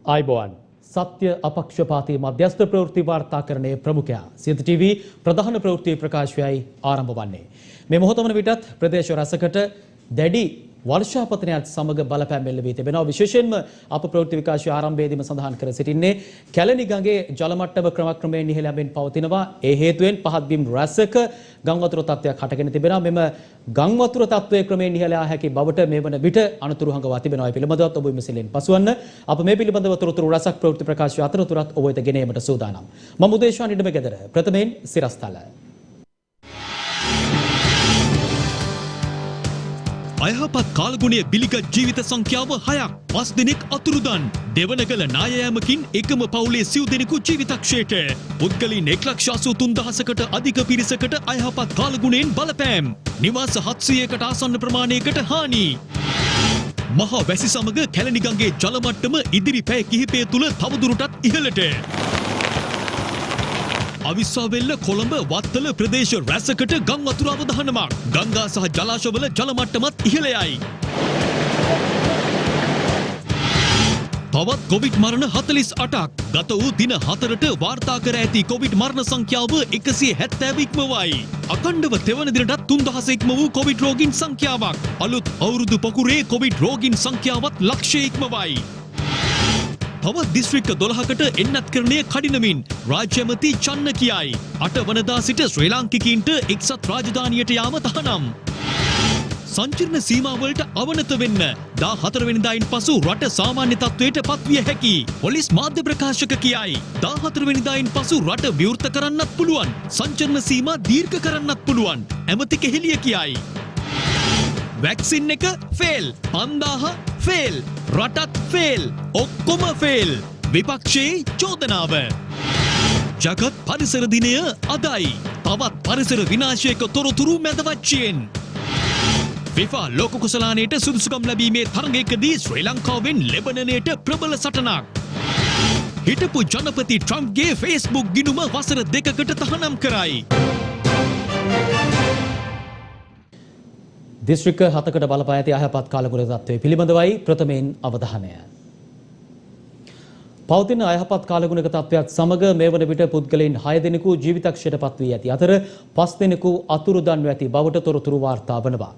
आयुबोवन सत्य अपक्षपाती मध्यस्थ प्रवृत्ति वार्ताकरणे प्रमुखया सिंध टीवी प्रधान प्रवृत्ति प्रकाशव्यයි ආරම්භ වන්නේ මේ මොහොතම විටත් ප්‍රදේශ රසකට දැඩි वर्षापतනයත් සමග බලපෑම් එල්ල වී තිබෙනවා විශේෂයෙන්ම අප ප්‍රවෘත්ති විකාශය ආරම්භයේදීම සඳහන් කර සිටින්නේ කැලණි ගඟේ ජල මට්ටම ක්‍රමක්‍රමයෙන් ඉහළ යමින් පවතිනවා ඒ හේතුවෙන් පහත් බිම් රැසක ගම් වතුර තත්ත්වයක් හටගෙන තිබෙනවා මෙම ගම් වතුර තත්ත්වයේ ක්‍රමයෙන් ඉහළ යා හැකි බවට මේ වන විට අනතුරු හංගවා තිබෙනවා පිළිබඳවත් ඔබ විමසිල්ලෙන් පසුවන්න අප මේ පිළිබඳව තොරතුරු රසක් ප්‍රවෘත්ති ප්‍රකාශය අතරතුරත් ඔබ වෙත ගෙන ඒමට සූදානම් මම උදේශාන් ඉඩමගෙදර ප්‍රථමයෙන් සිරස්තල අයහපත් කාලගුණයේ බිලිගත් ජීවිත සංඛ්‍යාව 6ක් 5 දිනක් අතුරුදන් දෙවනගල නායෑමකින් එකම පවුලේ සිව් දෙනෙකු ජීවිතක්ෂයට පුද්ගලයන් 1,83,000කට අධික පිරිසකට අයහපත් කාලගුණයෙන් බලපෑම් නිවාස 700කට ආසන්න ප්‍රමාණයකට හානි මහා වැසි සමග කැලණි ගඟේ ජල මට්ටම ඉදිරි පැය කිහිපය තුල තවදුරටත් ඉහළට අවිස්සාවෙල්ල කොළඹ වත්තල ප්‍රදේශ රැසකට ගම් වතුර අවදානමක් ගංගා සහ ජලාශවල ජල මට්ටමත් ඉහළ යයි. තවත් කොවිඩ් මරණ 48ක් ගත වූ දින 4ට වාර්තා කර ඇති කොවිඩ් මරණ සංඛ්‍යාව 170 ඉක්මවයි. අඛණ්ඩව තෙවන දිනටත් 3000 ඉක්ම වූ කොවිඩ් රෝගීන් සංඛ්‍යාවක්. අලුත් අවුරුදු පොකුරේ කොවිඩ් රෝගීන් සංඛ්‍යාවත් ලක්ෂය ඉක්මවයි. තවත් දිස්ත්‍රික්ක 12කට එන්නත්කරණය කඩිනමින් රාජ්‍ය ඇමති චන්න කියයි. 8 වනදා සිට ශ්‍රී ලාංකිකයින්ට එක්සත් රාජධානියට යාම තහනම්. සංකීර්ණ සීමාවලට අවනත වෙන්න 14 වෙනිදායින් පසු රට සාමාන්‍ය තත්ත්වයට පත්විය හැකි. පොලිස් මාධ්‍ය ප්‍රකාශක කියයි. 14 වෙනිදායින් පසු රට විවෘත කරන්නත් පුළුවන්. සංකීර්ණ සීමා දීර්ඝ කරන්නත් පුළුවන්. ඇමති කෙහෙලිය කියයි. වැක්සින් එක ෆේල් 5000 ෆේල් රටත් ෆේල් ඔක්කොම ෆේල් විපක්ෂයේ චෝදනාව ජගත් පරිසර දිනය අදයි තවත් පරිසර විනාශයක තොරතුරු මැදවච්චයෙන් FIFA ලෝක කුසලානයට සුදුසුකම් ලැබීමේ තරගයකදී ශ්‍රී ලංකාවෙන් ලෙබනනයට ප්‍රබල සටනක් හිටපු ජනපති ට්‍රම්ප්ගේ ෆේස්බුක් ගිණුම වසර 2කට තහනම් කරයි දිස්ත්‍රික්ක 7කට බලපා ඇති අයහපත් කාලගුණ තත්ත්වයේ පිළිබඳවයි ප්‍රථමයෙන් අවධානය. පවතින අයහපත් කාලගුණක තත්ත්වයක් සමග මේ වන විට පුද්ගලයන් 6 දෙනෙකු ජීවිතක්ෂයට පත්වී ඇති අතර 5 දෙනෙකු අතුරුදන්ව ඇති බවට තොරතුරු වාර්තා වනවා.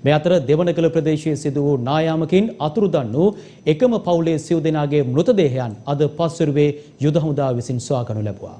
මේ අතර දෙවනගල ප්‍රදේශයේ සිදු වූ නායාමකින් අතුරුදන් වූ එකම පවුලේ සිව් දෙනාගේ මෘතදේහයන් අද පස්වරුවේ යුද හමුදාව විසින් සොයාගනු ලැබුවා.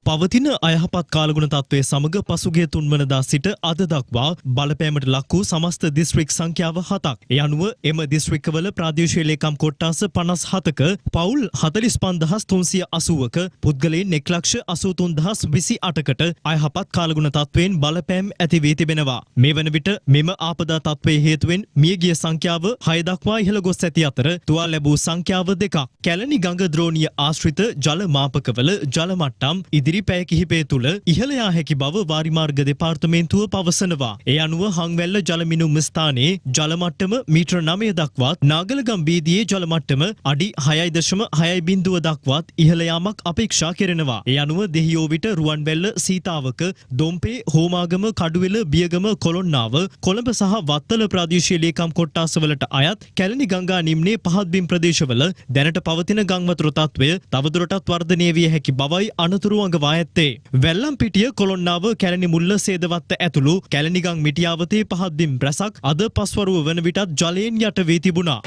පවතින අයහපත් කාලගුණ තත්ත්වයේ සමග පසුගිය 3 වනදා සිට අද දක්වා බලපෑමට ලක් වූ සමස්ත දිස්ත්‍රික් සංඛ්‍යාව 7ක්. ඒ අනුව එම දිස්ත්‍රික්කවල ප්‍රාදේශීය ලේකම් කොට්ටාස 57ක පවුල් 45380ක පුද්ගලයන් 1,83,028කට අයහපත් කාලගුණ තත්ත්වයෙන් බලපෑම් ඇති වී තිබෙනවා. මේ වන විට මෙම ආපදා තත්ත්වයේ හේතුවෙන් මියගිය සංඛ්‍යාව 6 දක්වා ඉහළ ගොස් ඇති අතර තුවාල ලැබූ සංඛ්‍යාව 2ක්. කැලණි ගඟ ද්‍රෝණීය ආශ්‍රිත ජල මාපකවල ජල මට්ටම් ඉදිරි පැය කිහිපය තුළ ඉහළ යා හැකි බව වාරිමාර්ග දෙපාර්තමේන්තුව පවසනවා. ඒ අනුව හංවැල්ල ජලමිනුම් ස්ථානයේ ජල මට්ටම මීටර 9 දක්වාත් නාගලගම් වීදියේ ජල මට්ටම අඩි 6.6 දක්වාත් ඉහළ යාමක් අපේක්ෂා කෙරෙනවා. ඒ අනුව දෙහියෝ විට රුවන්වැල්ල සීතාවක දොම්පේ හෝමාගම කඩුවෙල බියගම කොළොන්නාව කොළඹ සහ වත්තල ප්‍රාදේශීය ලේකම් කොට්ටාසවලට අයත් කැලණි ගංගා නිම්නයේ පහත් බිම් ප්‍රදේශවල දැනට පවතින ගම් වතුර තත්ත්වය තවදුරටත් වර්ධනය විය හැකි බවයි අනතුරු අඟවා ඇත්තේ. වැල්ලම්පිටිය කොළොන්නාව කැලණි මුල්ල සේදවත්ත ඇතුළු කැලණිගම් මිටියාවතේ පහත් බිම් රැසක් අද පස්වරුව වන විටත් ජලයෙන් යට වී තිබුණා.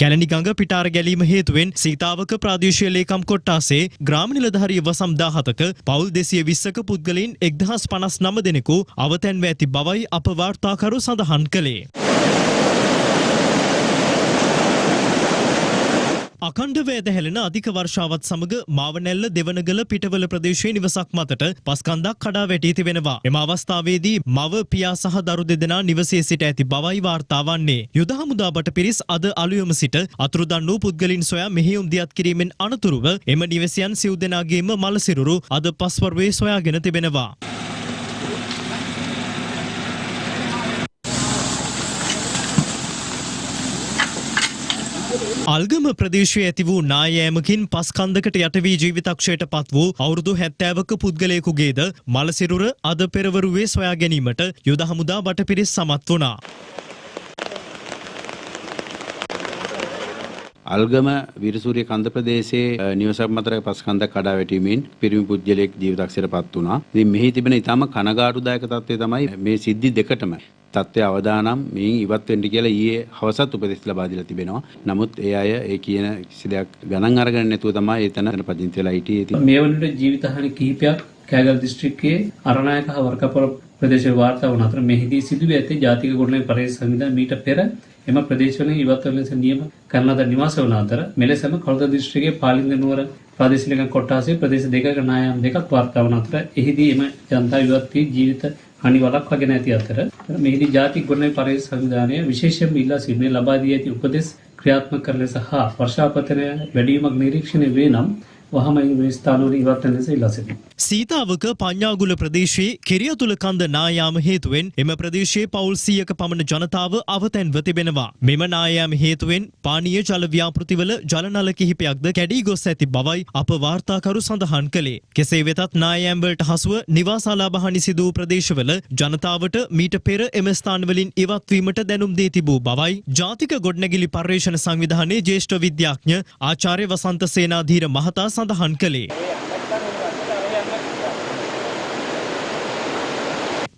කැලණි ගඟ පිටාර ගැලීම හේතුවෙන් සීතාවක ප්‍රාදේශීය ලේකම් කොට්ටාසේ ග්‍රාම නිලධාරී වසම් 17ක පවුල් 220ක පුද්ගලයන් 1059 දෙනෙකු අවතැන්ව ඇති බවයි අප වාර්තාකරු සඳහන් කළේ. අඛණ්ඩව ඇදහැලෙන අධික වර්ෂාවත් සමග මාවනැල්ල දෙවනගල පිටවල ප්‍රදේශයේ නිවසක් මතට පස්කන්දක් කඩා වැටී තිබෙනවා. එම අවස්ථාවේදී මව පියා සහ දරු දෙදෙනා නිවසේ සිට ඇති බවයි වාර්තා වන්නේ. යුද හමුදා බටපිරිස් අද අලුයම සිට අතුරුදන් වූ පුද්ගලයන් සොයා මෙහෙයුම් දියත් කිරීමෙන් අනතුරුව එම නිවසයන් සිව් දෙනාගේම මල සිරුරු අද පස්වරුවේ සොයාගෙන තිබෙනවා. අල්ගම ප්‍රදේශයේ ඇති වූ නායෑමකින් පස් කන්දකට යට වී ජීවිතක්ෂයට පත් වූ අවුරුදු 70ක පුද්ගලයෙකුගේද මල සිරුර අද පෙරවරුවේ සොයා ගැනීමට යුද හමුදා බටපිරිස් සමත් වුණා. අල්ගම විරසූරිය කන්ද ප්‍රදේශයේ නිවසක් මතර පස් කන්දක් කඩා වැටීමෙන් පිරිමි පුද්ගලයෙක් ජීවිතක්ෂයට පත් වුණා. ඉතින් මෙහි තිබෙන ඊටම කනගාටුදායක තත්ත්වය තමයි මේ සිද්ධි දෙකටම තත්ත්වය අවදානම් මේන් ඉවත් වෙන්න කියලා ඊයේ හවසත් උපදෙස් ලබා දීලා තිබෙනවා. නමුත් ඒ අය ඒ කියන කිසි දෙයක් ගණන් අරගෙන නැතුව තමයි එතන පදිංචි වෙලා හිටියේ. මේ වනට ජීවිතහානි කිහිපයක් කෑගල් දිස්ත්‍රික්කයේ අරණායක හා වර්කපොර ප්‍රදේශවල වාර්තා වුණ අතර මෙහිදී සිදුවී ඇත්තේ ජාතික ගොඩනැගිලි පරිශ්‍රම සංවිධානය මීට පෙර එම ප්‍රදේශවල ඉවත් වන ලෙස නියම කරන ලද නිවාස වන අතර මෙලෙසම කොළඹ දිස්ත්‍රික්කයේ පාලින්ද නුවර ප්‍රාදේශීය ලේකම් කොට්ටාසයේ ප්‍රදේශ දෙකක නායම් දෙකක් වාර්තා වන අතර එහිදී එම ජනතා ඉවත් වී ජීවිත හානි වළක්වාගෙන ඇති අතර මෙහිදී ජාතික ගොඩනැගිලි පරිශ්‍රම සංවිධානය විශේෂයෙන්ම ඉල්ලා සිටින ලබා දී ඇති උපදෙස් ක්‍රියාත්මක කරන ලෙස හා වර්ෂාපතනය වැඩිවීමක් නිරීක්ෂණය වේ නම් වහම මේ ස්ථානවල ඉවත් වෙන ලෙස ඉල්ලා සිටිනවා. සීතාවක පඤ්ඤාගුල ප්‍රදේශයේ කිරියතුල කන්ද නායාම හේතුවෙන් එම ප්‍රදේශයේ පවුල් 100ක පමණ ජනතාව අවතැන්ව තිබෙනවා. මෙම නායාම හේතුවෙන් පානීය ජල ව්‍යාපෘතිවල ජල නල කිහිපයක්ද කැඩී ගොස් ඇති බවයි අප වාර්තාකරු සඳහන් කළේ. කෙසේ වෙතත් නායාම් වලට හසුව නිවාසාලාභ හානි සිදු වූ ප්‍රදේශවල ජනතාවට මීට පෙර එම ස්ථානවලින් ඉවත් වීමට දැනුම් දී තිබූ බවයි ජාතික ගොඩනැගිලි පර්යේෂණ සංවිධානයේ ජ්‍යෙෂ්ඨ විද්‍යාඥ ආචාර්ය වසන්ත සේනාධීර මහතා සඳහන් කළේ.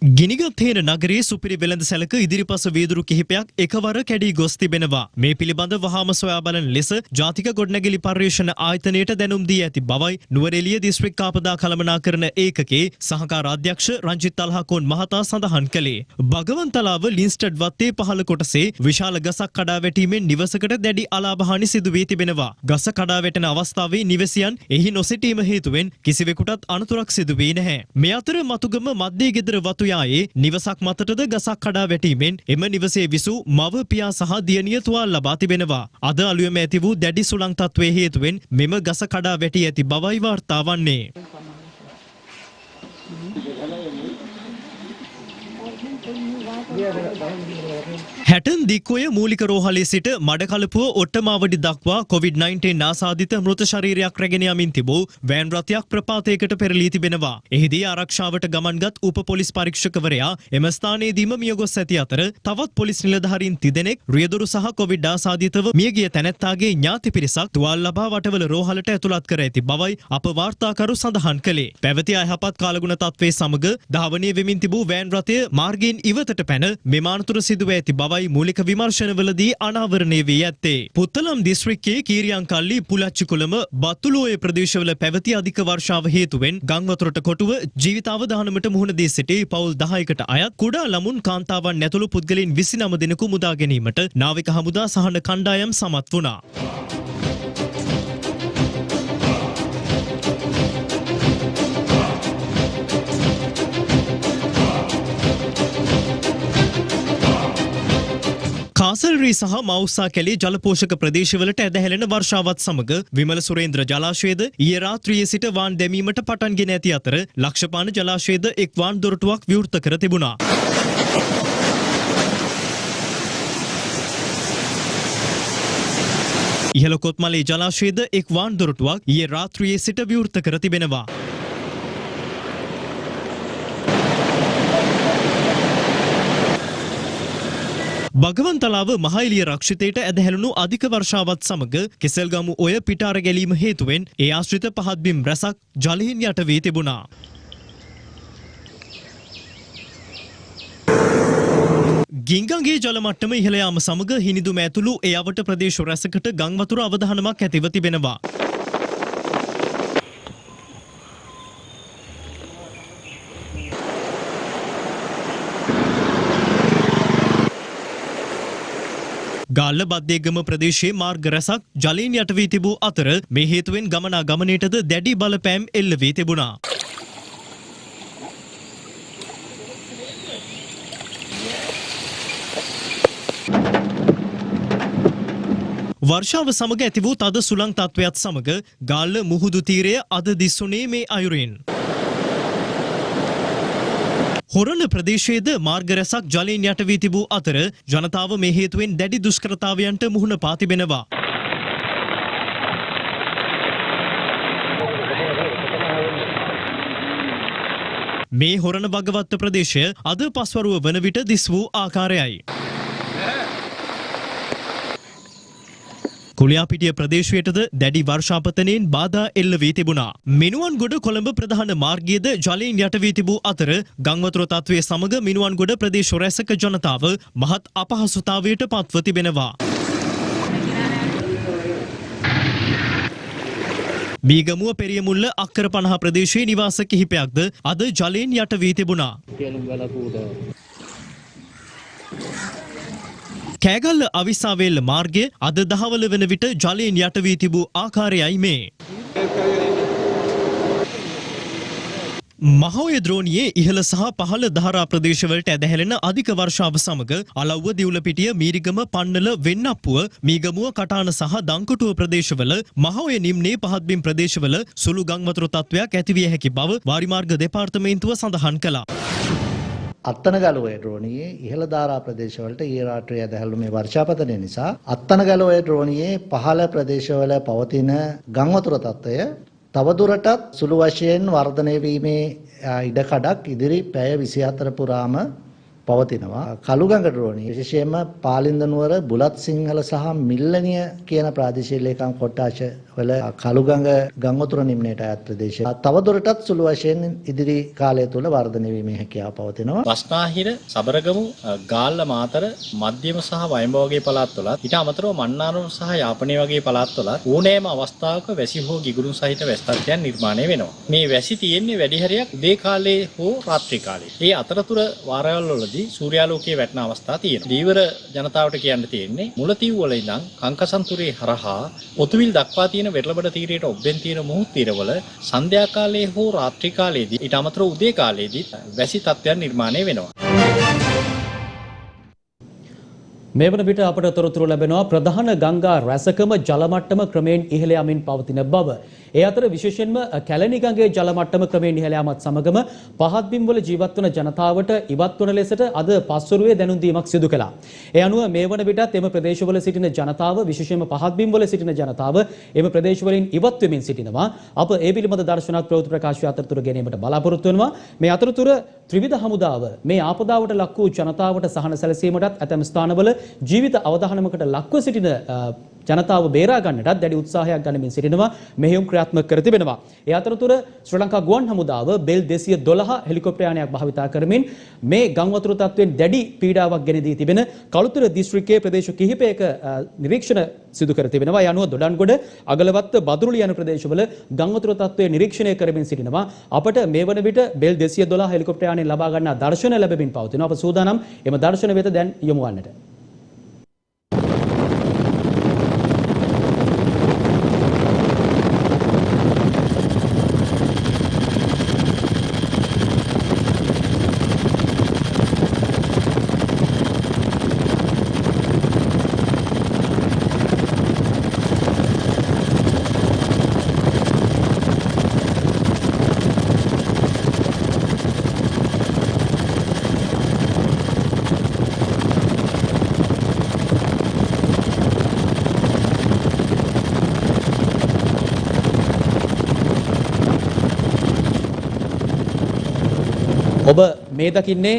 ගිනිගත් හේන නගරයේ සුපිරි වෙළඳ සැලක ඉදිරිපස වීදුරු කිහිපයක් එකවර කැඩී ගොස් තිබෙනවා. මේ පිළිබඳ වහාම සොයා බලන ලෙස ජාතික ගොඩනැගිලි පර්යේෂණ ආයතනයට දැනුම් දී ඇති බවයි නුවරඑළිය දිස්ත්‍රික් ආපදා කළමනාකරණ ඒකකේ සහකාර අධ්‍යක්ෂ රංජිත් අල්හාකෝන් මහතා සඳහන් කළේ. භගවන්තලාව ලින්ස්ටඩ් වත්තේ පහළ කොටසේ විශාල ගසක් කඩා වැටීමෙන් නිවසකට දැඩි අලාභ හානි සිදු වී තිබෙනවා. ගස කඩා වැටෙන අවස්ථාවේ නිවසියන් එහි නොසිටීම හේතුවෙන් කිසිවෙකුටත් අනතුරක් සිදු වී නැහැ. මේ අතර මතුගම මධ්‍ය ගෙදර වතු නිවසක් මතටද ගසක් කඩා වැටීමෙන් එම නිවසේ විසූ මව පියා සහ දියණිය තුවාල ලබා තිබෙනවා. අද අලුයම ඇති වූ දැඩි සුළං තත්ත්වයේ හේතුවෙන් මෙම ගස කඩා වැටී ඇති බවයි වාර්තා වන්නේ. හැටන් දික්කොය මූලික රෝහලේ සිට මඩකලපුව ඔට්ටමාවඩි දක්වා COVID-19 ආසාදිත මෘත ශරීරයක් රැගෙන යමින් තිබූ වෑන් රථයක් ප්‍රපාතයකට පෙරලී තිබෙනවා. එහිදී ආරක්ෂාවට ගමන්ගත් උප පොලිස් පරීක්ෂකවරයා එම ස්ථානයේදීම මියගොස් ඇති අතර තවත් පොලිස් නිලධාරීන් 3 දෙනෙක් රියදුරු සහ COVID ආසාදිතව මියගිය තැනැත්තාගේ ඥාති පිරිසක් තුවාල ලබා වටවල රෝහලට ඇතුළත් කර ඇති බවයි අප වාර්තාකරු සඳහන් කළේ. පැවති අයහපත් කාලගුණ තත්ත්වයේ සමග ධාවනය වෙමින් තිබූ වෑන් රථය මාර්ගයෙන් ඉවතට පැන මෙම අනතුර සිදුව ඇති බවයි මූලික විමර්ශනවලදී අනාවරණය වී ඇත්තේ. පුත්තලම් දිස්ත්‍රික්කයේ කීරියංකල්ලි පුලච්චිකුළම බත්තුලෝය ප්‍රදේශවල පැවති අධික වර්ෂාව හේතුවෙන් ගංවතුරට කොටුව ජීවිතාවදානමට මුහුණ දී සිටි පවුල් 10කට අයත් කුඩා ළමුන් කාන්තාවන් ඇතුළු පුද්ගලයන් 29 දෙනෙකු මුදා ගැනීමට නාවික හමුදා සහන කණ්ඩායම් සමත් වුණා. කාසල්රී සහ මවුස්සා කැලේ ජලපෝෂක ප්‍රදේශවලට ඇදහැලෙන වර්ෂාවත් සමග විමල සුරේන්ද්‍ර ජලාශයද ඊයේ රාත්‍රියේ සිට වාන් දැමීමට පටන්ගෙන ඇති අතර ලක්ෂපාන ජලාශයද එක් වාන් දොරටුවක් විවෘත කර තිබුණා. ඉහළ කොත්මලේ ජලාශයද එක් වාන් දොරටුවක් ඊයේ රාත්‍රියේ සිට විවෘත කර තිබෙනවා. භගවන්තලාව මහඑළිය රක්ෂිතයට ඇදහැළුණු අධික වර්ෂාවත් සමග කෙසල්ගමු ඔය පිටාර ගැලීම හේතුවෙන් ඒ ආශ්‍රිත පහත් බිම් රැසක් ජලයෙන් යට වී තිබුණා. ගිංගගේ ජල මට්ටම ඉහළ යාම සමග හිනිදුම ඇතුළු ඒ අවට ප්‍රදේශ රැසකට ගං වතුර අවදානමක් ඇතිව තිබෙනවා. ගාල්ල බද්දේගම ප්‍රදේශයේ මාර්ග රැසක් ජලයෙන් යට වී තිබූ අතර මේ හේතුවෙන් ගමනාගමනයටද දැඩි බලපෑම් එල්ල වී තිබුණා. වර්ෂාව සමග ඇති වූ තද සුළං තත්ත්වයක් සමග ගාල්ල මුහුදු තීරය අද දිස්සුනේ මේ අයුරින්. හොරණ ප්‍රදේශයේද මාර්ග රැසක් ජලයෙන් යට වී තිබූ අතර ජනතාව මේ හේතුවෙන් දැඩි දුෂ්කරතාවයන්ට මුහුණ පා තිබෙනවා. මේ හොරණ වගවත්ත ප්‍රදේශය අද පස්වරුව වන විට දිස් වූ ආකාරයයි. කුලියාපිටිය ප්‍රදේශයටද දැඩි වර්ෂාපතනයෙන් බාධා එල්ල වී තිබුණා. මිනුවන්ගොඩ කොළඹ ප්‍රධාන මාර්ගයේද ජලයෙන් යට වී තිබූ අතර ගංවතුර තත්ත්වය සමග මිනුවන්ගොඩ ප්‍රදේශ රැසක ජනතාව මහත් අපහසුතාවයට පත්ව තිබෙනවා. බීගමුව පෙරියමුල්ල අක්කර 50 ප්‍රදේශයේ නිවාස කිහිපයක්ද අද ජලයෙන් යට වී තිබුණා. කෑගල්ල අවිස්සාවේල්ල මාර්ගය අද දහවල වන විට ජලයෙන් යට වී තිබූ ආකාරයයි මේ. මහෝය ද්‍රෝණියේ ඉහළ සහ පහළ දහරා ප්‍රදේශවලට ඇදහැලෙන අධික වර්ෂාව සමග අලව්ව දිවුලපිටිය මීරිගම පන්නල වෙන්නප්පුව මීගමුව කටාන සහ දංකොටුව ප්‍රදේශවල මහෝය නිම්නයේ පහත්බිම් ප්‍රදේශවල සුළු ගංවතුර තත්ත්වයක් ඇතිවිය හැකි බව වාරිමාර්ග දෙපාර්තමේන්තුව සඳහන් කළා. අත්තනගලුවේ ද්‍රෝණියේ ඉහළ ධාරා ප්‍රදේශවලට ඊයේ රාත්‍රියේ ඇදහැල්ලු මේ වර්ෂාපතනය නිසා අත්තනගලුවේ ද්‍රෝණියේ පහළ ප්‍රදේශවල පවතින ගංවතුර තත්ත්වය තවදුරටත් සුළු වශයෙන් වර්ධනය වීමේ ඉඩකඩක් ඉදිරි පැය 24 පුරාම පවතිනවා. කළුගඟ ද්‍රෝණිය විශේෂයෙන්ම පාලින්ද නුවර බුලත් සිංහල සහ මිල්ලනිය කියන ප්‍රාදේශීය ලේකම් කොට්ටාශ වල කළුගඟ ගංවතුර නිම්නයට අයත් ප්‍රදේශ තවදුරටත් සුළු වශයෙන් ඉදිරි කාලය තුල වර්ධනය වීමේ හැකියාව පවතිනවා. රස්නාහිර, සබරගමු, ගාල්ල මාතර, මධ්‍යම සහ වයඹ වගේ පළාත්වල ඊට අමතරව මන්නාරම සහ යාපනයේ වගේ පළාත්වල ඕනෑම අවස්ථාවක වැසි හෝ ගිගුරුම් සහිත වැසි තත්ත්වයන් නිර්මාණය වෙනවා. මේ වැසි තියෙන්නේ වැඩි හරියක් උදේ කාලේ හෝ රාත්‍රී කාලේ. මේ අතරතුර වාරවල් වලදී සූර්යාලෝකයේ වැටෙන අවස්ථා තියෙනවා. දීවර ජනතාවට කියන්න තියෙන්නේ මුලතිව් වල ඉඳන් කංකසන්තුරේ හරහා ඔතුවිල් දක්වා තියෙන වෙරළබඩ තීරයට ඔබ්බෙන් තියෙන මුහුත් තීරවල සන්ධ්‍යා කාලයේ හෝ රාත්‍රී කාලයේදී ඊට අමතරව උදේ කාලයේදී වැසි තත්ත්වයන් නිර්මාණය වෙනවා. මේ වන විට අපට තොරතුරු ලැබෙනවා ප්‍රධාන ගංගා රැසකම ජල මට්ටම ක්‍රමයෙන් ඉහළ යමින් පවතින බව. ඒ අතර විශේෂයෙන්ම කැලණි ගඟේ ජල මට්ටම ක්‍රමයෙන් ඉහළ යාමත් සමගම පහත් බිම් වල ජීවත් වන ජනතාවට ඉවත් වන ලෙසට අද පස්වරුවේ දැනුම් දීමක් සිදු කළා. ඒ අනුව මේ වන විටත් එම ප්‍රදේශවල සිටින ජනතාව විශේෂයෙන්ම පහත් බිම් වල සිටින ජනතාව එම ප්‍රදේශවලින් ඉවත් වෙමින් සිටිනවා. අප ඒ පිළිබඳ දර්ශනාත්මක ප්‍රවෘත්ති ප්‍රකාශය අතරතුර ගැනීමට බලාපොරොත්තු වෙනවා. මේ අතරතුර ත්‍රිවිධ හමුදාව මේ ආපදාවට ලක් වූ ජනතාවට සහන සැලසීමටත් ඇතැම් ස්ථානවල ජීවිත අවධානමකට ලක්ව සිටින ජනතාව බේරා ගන්නටත් දැඩි උත්සාහයක් ගනිමින් සිටිනවා. මෙහෙයුම් ක්‍රියාත්මක කර තිබෙනවා. ඒ අතරතුර ශ්‍රී ලංකා ගුවන් හමුදාව බෙල් 212 හෙලිකොප්ටර් යානයක් භාවිතා කරමින් මේ ගංවතුර තත්ත්වයෙන් දැඩි පීඩාවක් ගෙන දී තිබෙන කළුතර දිස්ත්‍රික්කයේ ප්‍රදේශ කිහිපයක නිරීක්ෂණ සිදු කර තිබෙනවා. ඒ අනුව දොඩන්ගොඩ, අගලවත්ත, බදුරුළි යන ප්‍රදේශවල ගංවතුර තත්ත්වය නිරීක්ෂණය කරමින් සිටිනවා. අපට මේ වන විට බෙල් 212 හෙලිකොප්ටර් යානයෙන් ලබා ගන්නා දර්ශන ලැබෙමින් පවතිනවා. අප සූදානම් එම දර්ශන වෙත දැන් යොමු වන්නට. ඔබ මේ දකින්නේ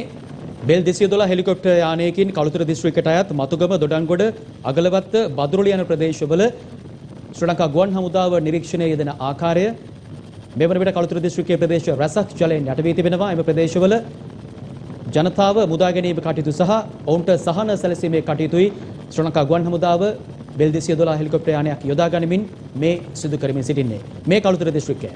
බෙල් 212 හෙලිකොප්ටර් යානයකින් කළුතර දිස්ත්‍රික්කයට අයත් මතුගම, දොඩන්ගොඩ, අගලවත්ත, බදුරුළි යන ප්‍රදේශවල ශ්‍රී ලංකා ගුවන් හමුදාව නිරීක්ෂණයේ යෙදෙන ආකාරය. මේ වන විට කළුතර දිස්ත්‍රික්කයේ ප්‍රදේශ රැසක් ජලයෙන් යට වී තිබෙනවා. එම ප්‍රදේශවල ජනතාව මුදා ගැනීම කටයුතු සහ ඔවුන්ට සහන සැලසීමේ කටයුතුයි ශ්‍රී ලංකා ගුවන් හමුදාව බෙල් 212 හෙලිකොප්ටර් යානයක් යොදා ගනිමින් මේ සිදු කරමින් සිටින්නේ. මේ කළුතර දිස්ත්‍රික්කය.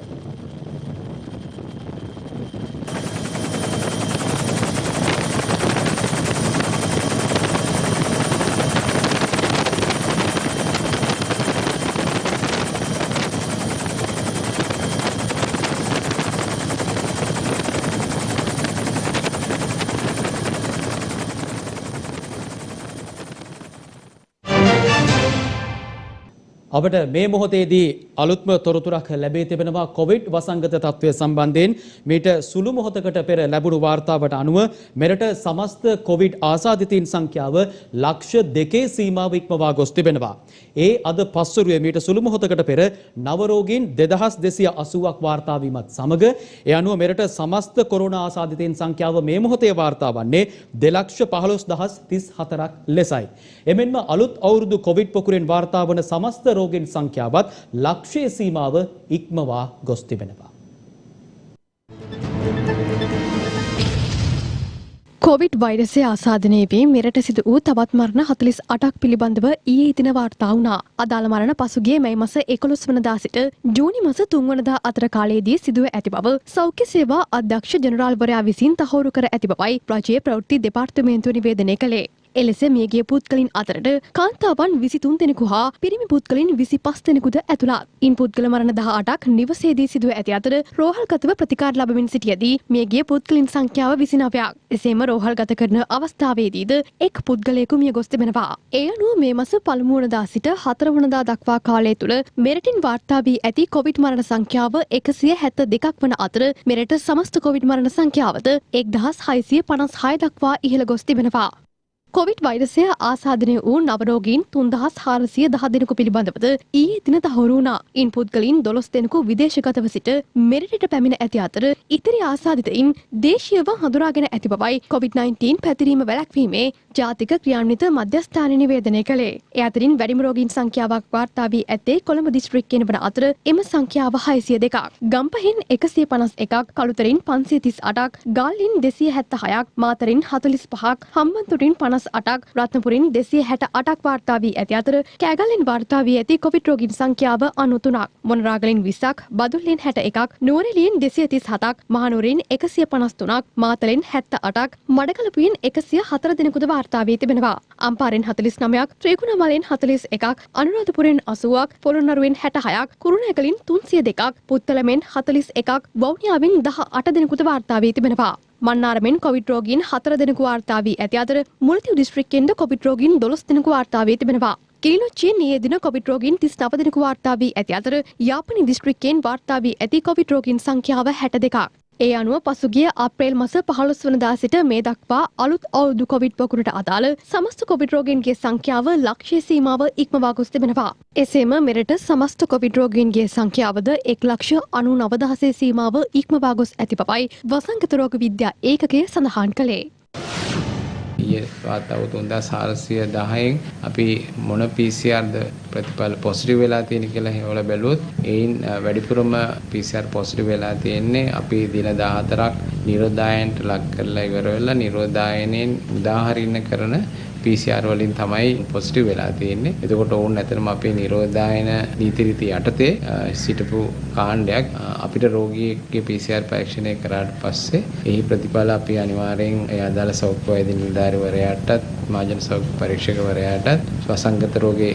අපට මේ මොහොතේදී අලුත්ම තොරතුරක් ලැබී තිබෙනවා කොවිඩ් වසංගත තත්ත්වය සම්බන්ධයෙන්. මීට සුළු මොහොතකට පෙර ලැබුණු වාර්තාවට අනුව මෙරට සමස්ත කොවිඩ් ආසාදිතයින් සංඛ්‍යාව ලක්ෂ 2 සීමාව ඉක්මවා ගොස් තිබෙනවා. ඒ අද පස්වරුවේ මීට සුළු මොහොතකට පෙර නව රෝගීන් 2280ක් වාර්තා වීමත් සමග ඒ අනුව මෙරට සමස්ත කොරෝනා ආසාදිතයින් සංඛ්‍යාව මේ මොහොතේ වාර්තා වන්නේ 2,15,034ක් ලෙසයි. එමෙන්ම අලුත් අවුරුදු කොවිඩ් පොකුරෙන් වාර්තා වන සමස්ත රෝගීන් සංඛ්‍යාවත් ලක්ෂයේ සීමාව ඉක්මවා ගොස් තිබෙනවා. කොවිඩ් වෛරසය ආසාදනය වී මෙරට සිදු වූ තවත් මරණ 48ක් පිළිබඳව ඊයේ දින වාර්තා වුණා. අදාළ මරණ පසුගිය මැයි මාස 11 වනදා සිට ජූනි මාස 3 වනදා අතර කාලයේදී සිදුව ඇති බව සෞඛ්‍ය සේවා අධ්‍යක්ෂ ජෙනරාල්වරයා විසින් තහවුරු කර ඇති බවයි රජයේ ප්‍රවෘත්ති දෙපාර්තමේන්තුව නිවේදනය කළේ. එලෙස මියගිය පුද්ගලයන් අතරට කාන්තාවන් 23 දෙනෙකු හා පිරිමි පුද්ගලයන් 25 දෙනෙකුද ඇතුළත්. ඉන් පුද්ගල මරණ 18ක් නිවසේදී සිදුව ඇති අතර රෝහල්ගතව ප්‍රතිකාර ලැබමින් සිටියදී මියගිය පුද්ගලයන් සංඛ්‍යාව 29ක්. එසේම රෝහල්ගත කරන අවස්ථාවේදීද එක් පුද්ගලයෙකු මිය ගොස් තිබෙනවා. ඒ අනුව මේ මාස පළමු වනදා සිට 4 වනදා දක්වා කාලය තුළ මෙරටින් වාර්තා වී ඇති කොවිඩ් මරණ සංඛ්‍යාව 172ක් වන අතර මෙරට සමස්ත කොවිඩ් මරණ සංඛ්‍යාවද 1656 දක්වා ඉහළ ගොස් තිබෙනවා. කොවිඩ් වෛරසය ආසාදනය වූ නවරෝගීන් 3410 දෙනෙකු පිළිබඳවද ඊයේ දින තහවුරු වුණා. ඉන් පුද්ගලයන් 12 දෙනෙකු විදේශගතව සිට මෙරටට පැමිණ ඇති අතර ඉතිරි ආසාදිතයින් දේශීයව හඳුනාගෙන ඇති බවයි COVID-19 පැතිරීම වැළැක්වීමේ ජාතික ක්‍රියාන්විත මධ්‍යස්ථානය නිවේදනය කළේ. ඒ අතරින් වැඩිම රෝගීන් සංඛ්‍යාවක් වාර්තා වී ඇත්තේ කොළඹ දිස්ත්‍රික්කයෙන් වන අතර එම සංඛ්‍යාව 602ක්. ගම්පහින් 151ක්, කළුතරින් 538ක්, ගාල්ලින් 276ක්, මාතරින් 45ක්, හම්බන්තොටින් 58ක්, රත්නපුරින් 268ක් වාර්තා වී ඇති අතර කෑගල්ලෙන් වාර්තා වී ඇති කොවිඩ් රෝගීන් සංඛ්‍යාව 93ක්, මොනරාගලින් 20ක්, බදුල්ලෙන් 61ක්, නුවරඑළියෙන් 237ක්, මහනුවරින් 153ක්, මාතලෙන් 78ක්, මඩකලපුවෙන් 104 දෙනෙකුද වාර්තා වී තිබෙනවා. අම්පාරෙන් 49ක්, ත්‍රිකුණාමලෙන් 41ක්, අනුරාධපුරෙන් 80ක්, පොළොන්නරුවෙන් 66ක්, කුරුණෑගලින් 302ක්, පුත්තලමෙන් 41ක්, වවුනියාවෙන් 18 දෙනෙකුද වාර්තා වී තිබෙනවා. මන්නාරමෙන් කොවිඩ් රෝගීන් 4 දෙනෙකු වාර්තා වී ඇති අතර මුල්තිව් දිස්ත්‍රික්කයෙන්ද කොවිඩ් රෝගීන් 12 දෙනෙකු වාර්තා වී තිබෙනවා. කිලිනොච්චියෙන් ඊයේ දින කොවිඩ් රෝගීන් 39 දෙනෙකු වාර්තා වී ඇති අතර යාපනි දිස්ත්‍රික්කයෙන් වාර්තා වී ඇති කොවිඩ් රෝගීන් සංඛ්‍යාව 62ක්. ඒ අනුව පසුගිය අප්‍රේල් මාස 15 වනදා සිට මේ දක්වා අලුත් අවුරුදු කොවිඩ් පොකුරට අදාළ සමස්ත කොවිඩ් රෝගීන්ගේ සංඛ්‍යාව ලක්ෂයේ සීමාව ඉක්මවා ගොස් තිබෙනවා. එසේම මෙරට සමස්ත කොවිඩ් රෝගීන්ගේ සංඛ්‍යාවද 1,99,000 සීමාව ඉක්මවා ගොස් ඇති බවයි වසංගත රෝග විද්‍යා ඒකකය සඳහන් කළේ. ඊයේ වාර්තා වූ 3410න් අපි මොන PCRද ප්‍රතිඵල පොසිටිව් වෙලා තියෙන කියලා හොයලා බැලුවොත් එයින් වැඩිපුරම PCR පොසිටිව් වෙලා තියෙන්නේ අපි දින 14ක් නිරෝධායනට ලක් කරලා ඉවර වෙලා නිරෝධායනෙන් උදාහරණ කරන PCR වලින් තමයි පොසිටිව් වෙලා තියෙන්නේ. එතකොට ඕන් නැතරම අපේ නිරෝධායන නීති රීති යටතේ සිටපු කාණ්ඩයක් අපිට රෝගියෙක්ගේ PCR පරීක්ෂණය කරාට පස්සේ එහි ප්‍රතිඵල අපි අනිවාර්යෙන් ඒ අදාළ සෞඛ්‍ය වෛද්‍ය නිලධාරිවරයාටත් මාජන සෞඛ්‍ය පරීක්ෂකවරයාටත් වසංගත රෝගේ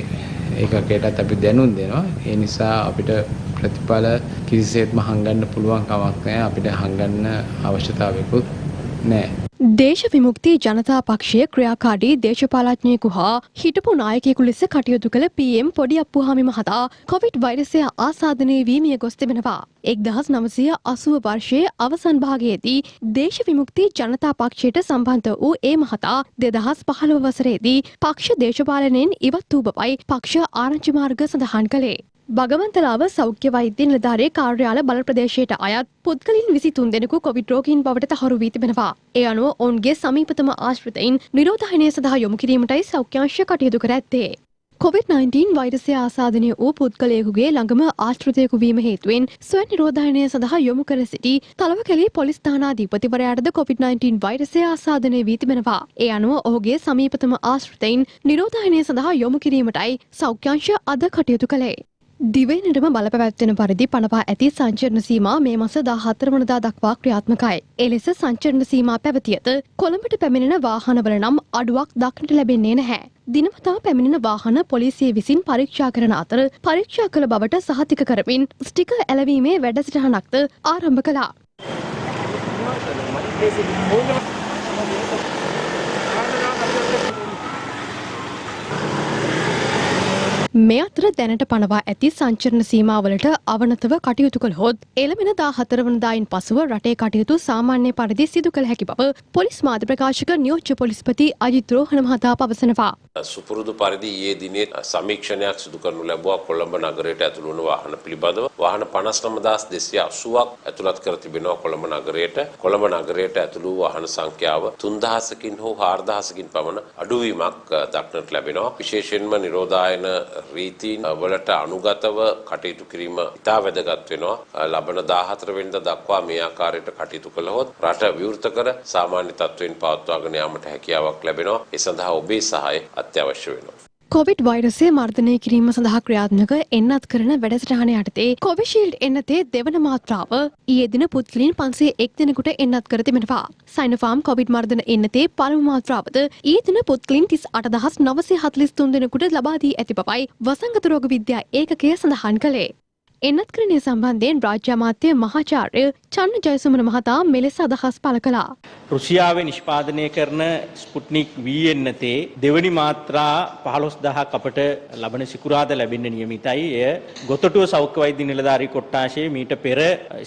ඒකකයටත් අපි දැනුම් දෙනවා. ඒ නිසා අපිට ප්‍රතිඵල කිසිසේත්ම හංගන්න පුළුවන් කමක් නැහැ. අපිට හංගන්න අවශ්‍යතාවයකුත් නැහැ. දේශ විමුක්ති ජනතා පක්ෂයේ ක්‍රියාකාරී දේශපාලඥයෙකු හා හිටපු නායකයෙකු ලෙස කටයුතු කළ PM පොඩි අප්පුහාමි මහතා කොවිඩ් වෛරසය ආසාදනය වී මිය ගොස් තිබෙනවා. 1980 වර්ෂයේ අවසන් භාගයේදී දේශ විමුක්ති ජනතා පක්ෂයට සම්බන්ධ වූ ඒ මහතා 2015 වසරේදී පක්ෂ දේශපාලනයෙන් ඉවත් වූ බවයි පක්ෂ ආරංචි මාර්ග සඳහන් කළේ. බගමන්තලාව සෞඛ්‍ය වෛද්‍ය නිලධාරී කාර්යාල බල ප්‍රදේශයට අයත් පුද්ගලයන් 23 දෙනෙකු කොවිඩ් රෝගීන් බවට තහවුරු වී තිබෙනවා. ඒ අනුව ඔවුන්ගේ සමීපතම ආශ්‍රිතයින් නිරෝධායනය සඳහා යොමු කිරීමටයි සෞඛ්‍ය අංශ කටයුතු කර ඇත්තේ. COVID-19 වෛරසය ආසාදනය වූ පුද්ගලයෙකුගේ ළඟම ආශ්‍රිතයෙකු වීම හේතුවෙන් ස්වයං නිරෝධායනය සඳහා යොමු කර සිටි තලවකැලේ පොලිස් ස්ථානාධිපතිවරයාටද COVID-19 වෛරසය ආසාදනය වී තිබෙනවා. ඒ අනුව ඔහුගේ සමීපතම ආශ්‍රිතයින් නිරෝධායනය සඳහා යොමු කිරීමටයි සෞඛ්‍ය අංශ අද කටයුතු කළේ. දිවයිනටම බලපැවැත්වෙන පරිදි පනවා ඇති සංචරණ සීමා මේ මාස 14 වනදා දක්වා ක්‍රියාත්මකයි. එලෙස සංචරණ සීමා පැවතියද කොළඹට පැමිණෙන වාහනවල නම් අඩුවක් දක්නට ලැබෙන්නේ නැහැ. දිනපතා පැමිණෙන වාහන පොලිසිය විසින් පරීක්ෂා කරන අතර පරීක්ෂා කළ බවට සහතික කරමින් ස්ටිකර් ඇලවීමේ වැඩසටහනක්ද ආරම්භ කළා. මේ අතර දැනට පනවා ඇති සංචරණ සීමාවලට අවනතව කටයුතු කළහොත් එළවෙන 14 වනදායින් පසුව රටේ කටයුතු සාමාන්‍ය පරිදි සිදු කළ හැකි බව පොලිස් මාධ්‍ය ප්‍රකාශක නියෝජ්‍ය පොලිස්පති අජිත් රෝහණ මහතා පවසනවා. සුපුරුදු පරිදි ඊයේ දිනේ සමීක්ෂණයක් සිදු කරනු ලැබුවා කොළඹ නගරයට ඇතුළු වන වාහන පිළිබඳව. වාහන 59280ක් ඇතුළත් කර තිබෙනවා කොළඹ නගරයට. කොළඹ නගරයට ඇතුළු වාහන සංඛ්‍යාව 3000කින් හෝ 4000කින් පමණ අඩුවීමක් දක්නට ලැබෙනවා. විශේෂයෙන්ම නිරෝධායන රීතීන් වලට අනුගතව කටයුතු කිරීම ඉතා වැදගත් වෙනවා. ලබන 14 වෙනිදා දක්වා මේ ආකාරයට කටයුතු කළහොත් රට විවෘත කර සාමාන්‍ය තත්ත්වයෙන් පවත්වාගෙන යාමට හැකියාවක් ලැබෙනවා. ඒ සඳහා ඔබේ සහාය අත්‍යවශ්‍ය වෙනවා. කොවිඩ් වෛරසය මර්ධනය කිරීම සඳහා ක්‍රියාත්මක එන්නත් කරන වැඩසටහන යටතේ කොවිෂීල්ඩ් එන්නතේ දෙවන මාත්‍රාව ඊයේ දින පුද්ගලයන් 501 දෙනෙකුට එන්නත් කර තිබෙනවා. සයිනෝෆාම් කොවිඩ් මර්ධන එන්නතේ පළමු මාත්‍රාවද ඊයේ දින පුද්ගලයන් 38943 දෙනෙකුට ලබා දී ඇති බවයි වසංගත රෝග විද්‍යා ඒකකය සඳහන් කළේ. එන්නත්කරණය සම්බන්ධයෙන් රාජ්‍ය අමාත්‍ය මහාචාර්ය චන්න ජයසුමන මහතා මෙලෙස අදහස් පළ කළා. රුසියාවේ නිෂ්පාදනය කරන ස්පුට්නික් V එන්නතේ දෙවනි මාත්‍රා 15000ක් අපට ලබන සිකුරාදා ලැබෙන්න නියමිතයි. එය ගොතටුව සෞඛ්‍ය වෛද්‍ය නිලධාරී කොට්ටාශයේ මීට පෙර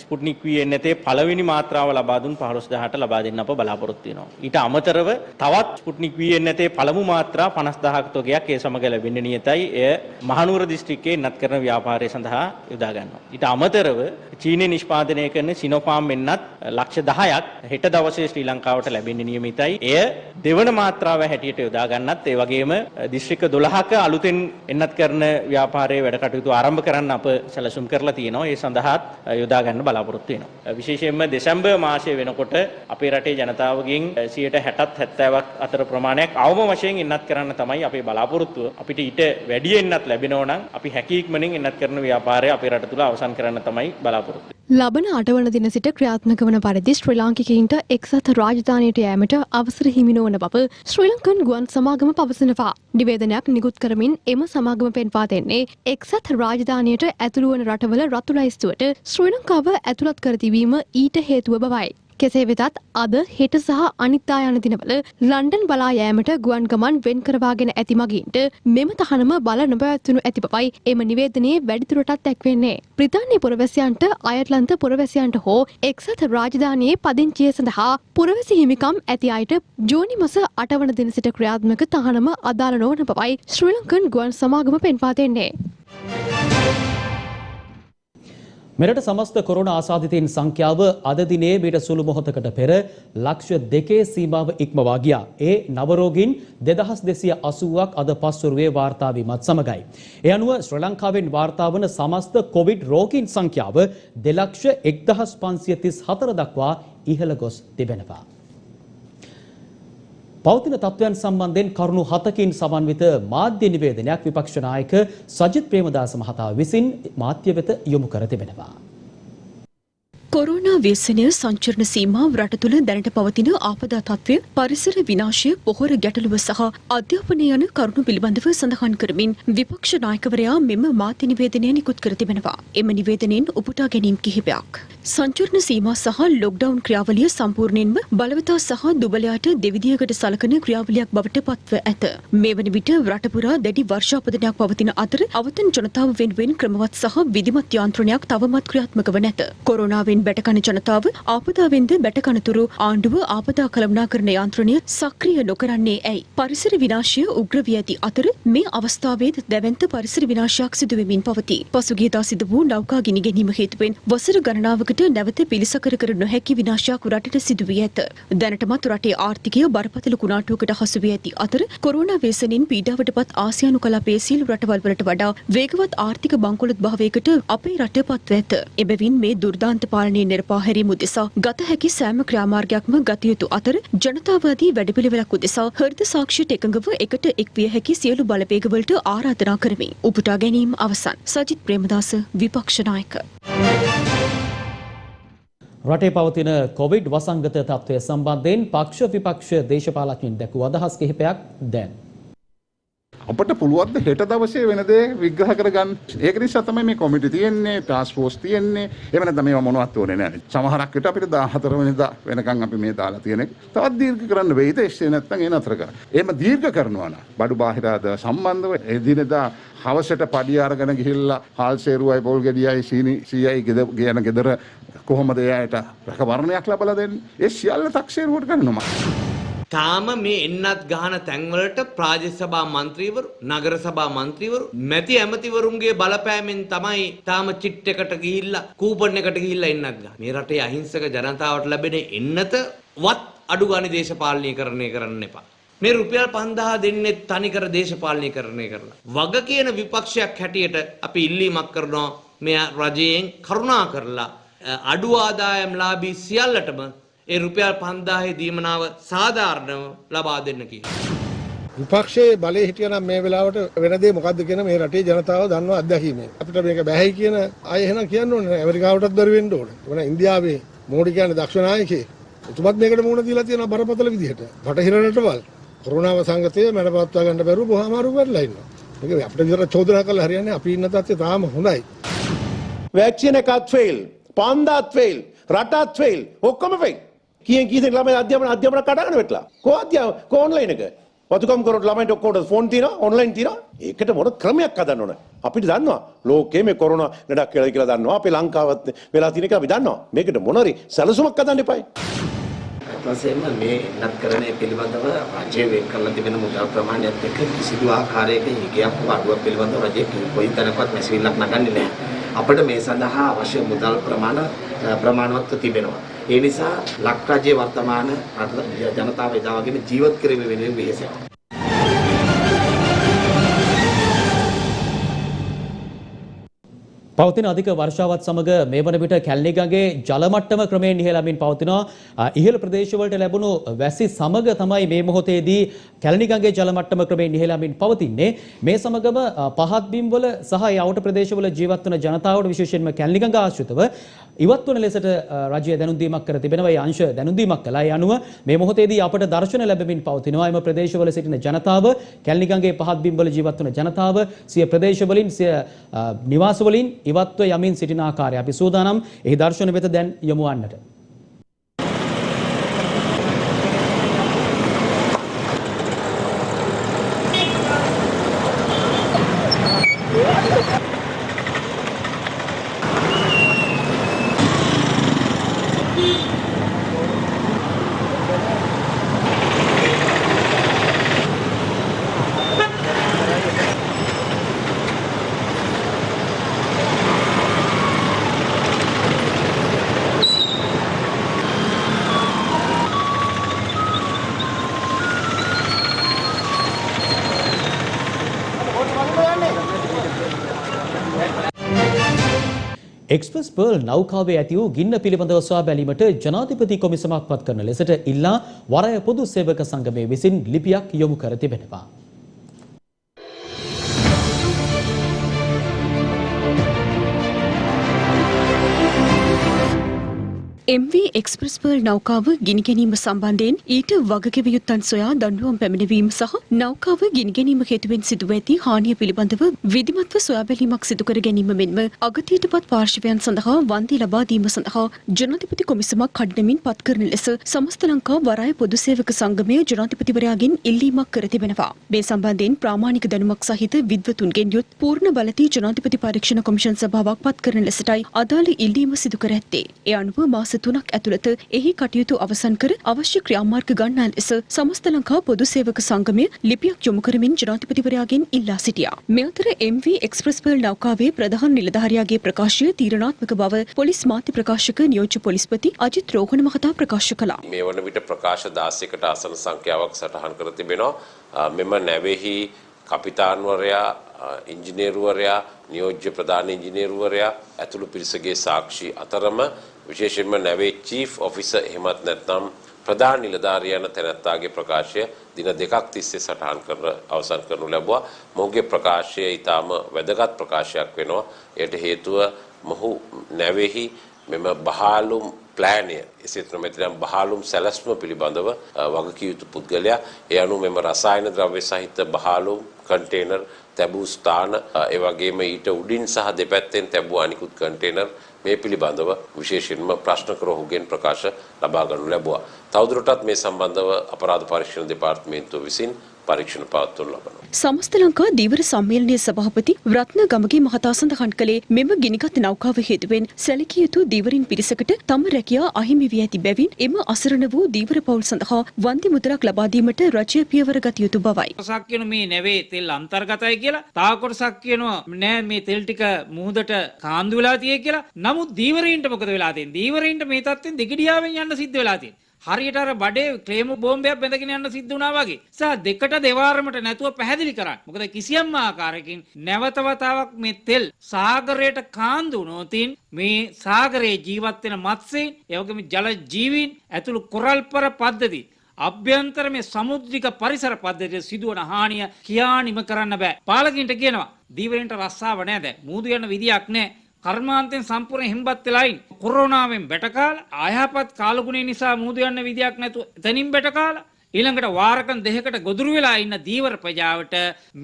ස්පුට්නික් V එන්නතේ පළවෙනි මාත්‍රාව ලබා දුන් 15000ට ලබා දෙන්න අප බලාපොරොත්තු වෙනවා. ඊට අමතරව තවත් ස්පුට්නික් V එන්නතේ පළමු මාත්‍රා 50000ක තොගයක් ඒ සමග ලැබෙන්න නියතයි. එය මහනුවර දිස්ත්‍රික්කයේ එන්නත් කරන ව්‍යාපාරය සඳහා යොදා ගන්නවා. ඊට අමතරව චීනයේ නිෂ්පාදනය කරන සිනෝෆාම් එන්නත් ලක්ෂ 10ක් හෙට දවසේ ශ්‍රී ලංකාවට ලැබෙන්න නියමිතයි. එය දෙවන මාත්‍රාව හැටියට යොදා ගන්නත් ඒ වගේම දිස්ත්‍රික්ක 12ක අලුතෙන් එන්නත් කරන ව්‍යාපාරයේ වැඩ කටයුතු ආරම්භ කරන්න අප සැලසුම් කරලා තියෙනවා. ඒ සඳහාත් යොදා ගන්න බලාපොරොත්තු වෙනවා. විශේෂයෙන්ම දෙසැම්බර් මාසයේ වෙනකොට අපේ රටේ ජනතාවගෙන් 60ට 70ක් අතර ප්‍රමාණයක් අවම වශයෙන් එන්නත් කරන්න තමයි අපේ බලාපොරොත්තුව. අපිට ඊට වැඩි එන්නත් ලැබෙනවා නම් අපි හැකි ඉක්මනින් එන්නත් කරන ව්‍යාපාරය අපේ රට තුළ අවසන් කරන්න තමයි බලාපොරොත්තු. ලබන 8 වන දින සිට ක්‍රියාත්මක වන පරිදි ශ්‍රී ලාංකිකයින්ට එක්සත් රාජධානියට යෑමට අවසර හිමි නොවන බව ශ්‍රී ලංකන් ගුවන් සමාගම පවසනවා. නිවේදනයක් නිකුත් කරමින් එම සමාගම පෙන්වා දෙන්නේ එක්සත් රාජධානියට ඇතුළු වන රටවල රතු ලයිස්තුවට ශ්‍රී ලංකාව ඇතුළත් කර තිබීම ඊට හේතුව බවයි. කෙසේ වෙතත් අද හෙට සහ අනිත්දා යන දිනවල ලන්ඩන් බලා යෑමට ගුවන් ගමන් වෙන් කරවාගෙන ඇති මගීන්ට මෙම තහනම බල නොපැවැත්වනු ඇති බවයි එම නිවේදනයේ වැඩිදුරටත් දැක්වෙන්නේ. බ්‍රිතාන්‍ය පුරවැසියන්ට අයර්ලන්ත පුරවැසියන්ට හෝ එක්සත් රාජධානියේ පදිංචිය සඳහා පුරවැසි හිමිකම් ඇති අයට ජූනි මස 8 වන දින සිට ක්‍රියාත්මක තහනම අදාළ නොවන බවයි ශ්‍රී ලංකන් ගුවන් සමාගම පෙන්වා දෙන්නේ. මෙරට සමස්ත කොරෝනා ආසාදිතයින් සංඛ්‍යාව අද දිනේ මීට සුළු මොහොතකට පෙර ලක්ෂ 2 සීමාව ඉක්මවා ගියා. ඒ නව රෝගීන් 2280ක් අද පස්වරුවේ වාර්තා වීමත් සමගයි. ඒ අනුව ශ්‍රී ලංකාවෙන් වාර්තා වන සමස්ත කොවිඩ් රෝගීන් සංඛ්‍යාව 2,1534 දක්වා ඉහළ ගොස් තිබෙනවා. පවතින තත්ත්වයන් සම්බන්ධයෙන් කරුණු 7කින් සමන්විත මාධ්‍ය නිවේදනයක් විපක්ෂ නායක සජිත් ප්‍රේමදාස මහතා විසින් මාධ්‍ය වෙත යොමු කර තිබෙනවා. කොරෝනා ව්‍යසනය සංචරණ සීමාව රට තුළ දැනට පවතින ආපදා තත්ත්වය පරිසර විනාශය පොහොර ගැටලුව සහ අධ්‍යාපනය යන කරුණු පිළිබඳව සඳහන් කරමින් විපක්ෂ නායකවරයා මෙම මාධ්‍ය නිවේදනය නිකුත් කර තිබෙනවා. එම නිවේදනයෙන් උපුටා ගැනීම් කිහිපයක්. සංචරණ සීමා සහ ලොක්ඩවුන් ක්‍රියාවලිය සම්පූර්ණයෙන්ම බලවතා සහ දුබලයාට දෙවිදියකට සලකන ක්‍රියාවලියක් බවට පත්ව ඇත. මේ වන විට රට පුරා දැඩි වර්ෂාපතනයක් පවතින අතර අවතන් ජනතාව වෙනුවෙන් ක්‍රමවත් සහ විධිමත් යාන්ත්‍රණයක් තවමත් ක්‍රියාත්මක වන ඇත. කොරෝනාවෙන් බැටකන ජනතාව ආපදාවෙන්ද බැටකනතුරු ආණ්ඩුව ආපදා කළමනාකරණ යාන්ත්‍රණය සක්‍රිය නොකරන්නේ ඇයි? පරිසර විනාශය උග්‍ර වී ඇති අතර මේ අවස්ථාවේද දැවැන්ත පරිසර විනාශයක් සිදු වෙමින් පවතී. පසුගියදා සිදු වූ නෞකා ගිනි ගැනීම හේතුවෙන් වසර ගණනාවකට නැවත පිළිසකර කර නොහැකි විනාශයක් රටට සිදු වී ඇත. දැනටමත් රටේ ආර්ථිකය බරපතල කුණාටුවකට හසු වී ඇති අතර කොරෝනා ව්‍යසනයෙන් පීඩාවටපත් ආසියානු කලාපයේ සියලු රටවල් වලට වඩා වේගවත් ආර්ථික බංකොලොත් භාවයකට අපේ රට පත්ව ඇත. එබැවින් මේ දුර්දාන්ත පාලනයේ නිර්පාහැරීම උදෙසා ගත හැකි සෑම ක්‍රියාමාර්ගයක්ම ගත යුතු අතර ජනතාවාදී වැඩපිළිවෙලක් උදෙසා හෘද සාක්ෂියට එකඟව එකට එක් විය හැකි සියලු බලවේගවලට ආරාධනා කරමි. උපුටා ගැනීම අවසන්. සජිත් ප්‍රේමදාස විපක්ෂ නායක. රටේ පවතින කොවිඩ් වසංගත තත්ත්වය සම්බන්ධයෙන් පක්ෂ විපක්ෂ දේශපාලඥයින් දැක්වූ අදහස් කිහිපයක් දැන්. අපට පුළුවන් ද හෙට දවසේ වෙන දේ විග්‍රහ කරගන්න. ඒක නිසා තමයි මේ කොමිටි තියෙන්නේ, ටාස්ක් ෆෝස් තියෙන්නේ. එහෙම නැත්නම් මේවා මොනවත් ඕනේ නැහැ. සමහරක් විට අපිට 14 වෙනිදා වෙනකන් අපි මේ දාලා තියෙන එක තවත් දීර්ඝ කරන්න වෙයිද? එසේ නැත්නම් ඒ නතර කරන්න. එහෙම දීර්ඝ කරනවා නම් බඩු බාහිරාද සම්බන්ධව එදිනෙදා හවසට පඩිය අරගෙන ගිහිල්ලා හාල් සේරුවයි පොල් ගෙඩියයි සීනි සීයයි කියන ගෙදර කොහොමද එයාට රැකවරණයක් ලබා දෙන්නේ? ඒ සියල්ල තක්සේරුවට කරනවා. තාම මේ එන්නත් ගහන තැන්වලට ප්‍රාදේශ සභා මන්ත්‍රීවරු, නගර සභා මන්ත්‍රීවරු, මැති ඇමතිවරුන්ගේ බලපෑමෙන් තමයි තාම චිට් එකට ගිහිල්ලා, කූපන් එකට ගිහිල්ලා එන්නත් ගන්න. මේ රටේ අහිංසක ජනතාවට ලැබෙන එන්නතවත් අඩු ගානේ දේශපාලනීකරණය කරන්න එපා. මේ රුපියල් 5000 දෙන්නේ තනිකර දේශපාලනීකරණය කරලා. වග කියන විපක්ෂයක් හැටියට අපි ඉල්ලීමක් කරනවා මේ රජයෙන් කරුණා කරලා අඩු ආදායම් ලාභී සියල්ලටම ඒ රුපියල් 5000 දීමනාව සාධාරණව ලබා දෙන්න කියලා. විපක්ෂයේ බලයේ හිටියනම් මේ වෙලාවට වෙන දේ මොකද්ද කියන මේ රටේ ජනතාව දන්නවා අත්දැකීමෙන්. අපිට මේක බැහැයි කියන ආයෙ එහෙනම් කියන්න ඕනේ නෑ. ඇමරිකාවටත් බැරි වෙන්න ඕනේ. ඒවන ඉන්දියාවේ මෝඩි කියන්නේ දක්ෂ නායකයෙක්. එතුමත් මේකට මුහුණ දීලා තියෙනවා බරපතල විදිහට. බටහිර රටවල් කොරෝනා වසංගතය මැඩපවත්වා ගන්න බැරුව බොහොම අමාරු වෙලා ඉන්නවා. මේක අපිට විතර චෝදනා කරලා හරියන්නේ අපි ඉන්න තත්ත්වය තාම හොඳයි. වැක්සින් එකත් ෆේල්, පන්දාත් ෆේල්, රටත් ෆේල්, ඔක්කොම ෆේල්. කීයෙන් ළමයි අධ්‍යාපන කඩගෙන වැටලා. කො ඔන්ලයින් එක. වතුකම් කරොත් ළමයින්ට ඔක්කොට ෆෝන් තියෙනවා, ඔන්ලයින් තියෙනවා. ඒකට මොන ක්‍රමයක් හදන්න ඕන. අපිට දන්නවා ලෝකයේ මේ කොරෝනා ලඩක් කියලා දන්නවා. අපේ ලංකාවත් වෙලා තියෙන එක අපි දන්නවා. මේකට මොනරි සැලසුමක් හදන්න එපායි. ඊපස්සෙම මේ නත්කරණය පිළිබඳව රජය වෙන් කරලා තිබෙන මුදල් ප්‍රමාණයත් එක්ක කිසිදු ආකාරයක හිගයක් වඩුවක් පිළිබඳව රජය කොයි තරම්වත් මැසිවිල්ලක් නගන්නේ නැහැ. අපිට මේ සඳහා අවශ්‍ය මුදල් ප්‍රමාණවත් තිබෙනවා. ඒ නිසා ලක් රජයේ වර්තමාන ජනතාව එදා වගේම ජීවත් කිරීම වෙනුවෙන් වෙහෙසෙනවා. පවතින අධික වර්ෂාවත් සමග මේ වන විට කැලණිගඟේ ජල මට්ටම ක්‍රමයෙන් ඉහළමින් පවතිනවා. ඉහළ ප්‍රදේශවලට ලැබුණු වැසි සමග තමයි මේ මොහොතේදී කැලණිගඟේ ජල මට්ටම ක්‍රමයෙන් ඉහළමින් පවතින්නේ. මේ සමගම පහත් බිම්වල සහ ඒ අවට ප්‍රදේශවල ජීවත් වන ජනතාවට විශේෂයෙන්ම කැලණිගඟ ආශ්‍රිතව ඉවත් වන ලෙසට රජය දැනුම් දීමක් කර තිබෙනවා. ඒ අංශ දැනුම් දීමක් කළා. ඒ අනුව මේ මොහොතේදී අපට දර්ශන ලැබෙමින් පවතිනවා. එම ප්‍රදේශවල සිටින ජනතාව, කැලණිගඟේ පහත් බිම්වල ජීවත් වන ජනතාව සිය ප්‍රදේශවලින් සිය නිවාසවලින් ඉවත්ව යමින් සිටින ආකාරය අපි සූදානම් එහි දර්ශන වෙත දැන් යමු වන්නට. එක්ස්ප්‍රස් පර්ල් නෞකාවේ ඇති වූ ගින්න පිළිබඳව සොයා බැලීමට ජනාධිපති කොමිසමක් පත් කරන ලෙසට ඉල්ලා වරාය පොදු සේවක සංගමය විසින් ලිපියක් යොමු කර තිබෙනවා. MV එක්ස්ප්‍රස් පර්ල් නෞකාව ගිනි ගැනීම සම්බන්ධයෙන් ඊට වගකිව යුත්තන් සොයා දඬුවම් පැමිණවීම සහ නෞකාව ගිනි ගැනීම හේතුවෙන් සිදුව ඇති හානිය පිළිබඳව විධිමත්ව සොයා බැලීමක් සිදු කර ගැනීම මෙන්ම අගතියටපත් පාර්ශවයන් සඳහා වන්දි ලබා දීම සඳහා ජනාධිපති කොමිසමක් කඩනමින් පත් කරන ලෙස සමස්ත ලංකා වරාය පොදු සේවක සංගමය ජනාධිපතිවරයාගෙන් ඉල්ලීමක් කර තිබෙනවා. මේ සම්බන්ධයෙන් ප්‍රාමාණික දැනුමක් සහිත විද්වතුන්ගෙන් යුත් පූර්ණ බලතී ජනාධිපති පරීක්ෂණ කොමිෂන් සභාවක් පත් කරන ලෙසටයි අදාළ ඉල්ලීම සිදු කර ඇත්තේ. ඒ අනුව මාස 3ක් ඇතුළත එහි කටයුතු අවසන් කර අවශ්‍ය ක්‍රියාමාර්ග ගන්නා ලෙස සමස්ත ලංකා පොදු සේවක සංගමය ලිපියක් යොමු කරමින් ජනාධිපතිවරයාගෙන් ඉල්ලා සිටියා. මේ අතර MV එක්ස්ප්‍රස් පර්ල් නෞකාවේ ප්‍රධාන නිලධාරියාගේ ප්‍රකාශය තීරණාත්මක බව පොලිස් මාධ්‍ය ප්‍රකාශක නියෝජ්‍ය පොලිස්පති අජිත් රෝහණ මහතා ප්‍රකාශ කළා. මේ වන විට ප්‍රකාශ 16කට ආසන සංඛ්‍යාවක් සටහන් කර තිබෙනවා. මෙම නැවෙහි කපිතාන්වරයා, ඉංජිනේරුවරයා, නියෝජ්‍ය ප්‍රධාන ඉංජිනේරුවරයා ඇතුළු පිරිසගේ සාක්ෂි අතරම විශේෂයෙන්ම නැවේ චීෆ් ඔෆිසර් එහෙමත් නැත්නම් ප්‍රධාන නිලධාරියා යන තැනැත්තාගේ ප්‍රකාශය දින දෙකක් තිස්සේ සටහන් කර අවසන් කරනු ලැබුවා. මොහුගේ ප්‍රකාශය ඊටාම වැදගත් ප්‍රකාශයක් වෙනවා. එයට හේතුව මොහු නැවෙහි මෙම බහාලුම් ප්ලෑනය එසේත් නොමැතිනම් බහාලුම් සැලැස්ම පිළිබඳව වගකිව යුතු පුද්ගලයා. ඒ අනුව මෙම රසායන ද්‍රව්‍ය සහිත බහාලුම් කන්ටේනර් තැබූ ස්ථාන ඒ වගේම ඊට උඩින් සහ දෙපැත්තෙන් තැබූ අනිකුත් කන්ටේනර් මේ පිළිබඳව විශේෂයෙන්ම ප්‍රශ්න කර ඔහුගෙන් ප්‍රකාශ ලබා ගන්නු ලැබුවා. තවදුරටත් මේ සම්බන්ධව අපරාධ පරීක්ෂණ දෙපාර්තමේන්තුව විසින් පරීක්ෂණ පවත්වනු ලබනවා. සමස්ත ලංකා දීවර සම්මේලනයේ සභාපති රත්න ගමගේ මහතා සඳහන් කළේ මෙම ගිනිගත් නෞකාව හේතුවෙන් සැලකිය යුතු දීවරින් පිරිසකට තම රැකියා අහිමි වී ඇති බැවින් එම අසරණ වූ දීවර පවුල් සඳහා වන්දි මුද්‍රක් ලබා දීමට රජය පියවර ගත යුතු බවයි. කොටසක් කියන මේ නැවේ තෙල් අන්තර්ගතයි කියලා, තා කොටසක් කියනවා නෑ මේ තෙල් ටික මුහුදට කාන්දු වෙලා තියෙයි කියලා. නමුත් දීවරීන්ට මොකද වෙලා තියෙන්නේ? දීවරීන්ට මේ තත්ත්වෙන් දිගිඩියාවෙන් යන්න සිද්ධ වෙලා තියෙන්නේ. හරියට අර බඩේ ක්ලේම බෝම්බයක් බැඳගෙන යන්න සිද්ධ වුණා වගේ. දෙකට දෙවාරමට නැතුව පැහැදිලි කරන්න. මොකද කිසියම් ආකාරයකින් නැවත වතාවක් මේ තෙල් සාගරයට කාන්දු වුණොතින් මේ සාගරයේ ජීවත් වෙන මත්ස්‍යයන්, ඒ වගේම ජල ජීවීන් ඇතුළු කොරල්පර පද්ධති අභ්‍යන්තර මේ සමුද්‍රික පරිසර පද්ධතිය සිදුවන හානිය කියා නිම කරන්න බෑ. පාලකින්ට කියනවා දීවරින්ට රස්සාව නෑ දැන්. මූදු යන විදියක් නෑ. කර්මාන්තයෙන් සම්පූර්ණ හිම්බත් වෙලා ඉන්නේ. කොරෝනාවෙන් බැටකාලා ආයහපත් කාලගුණය නිසා මූදු යන්න විදියක් නැතුව එතනින් බැටකාලා ඊළඟට වාරකන් දෙකකට ගොදුරු වෙලා ඉන්න දීවර ප්‍රජාවට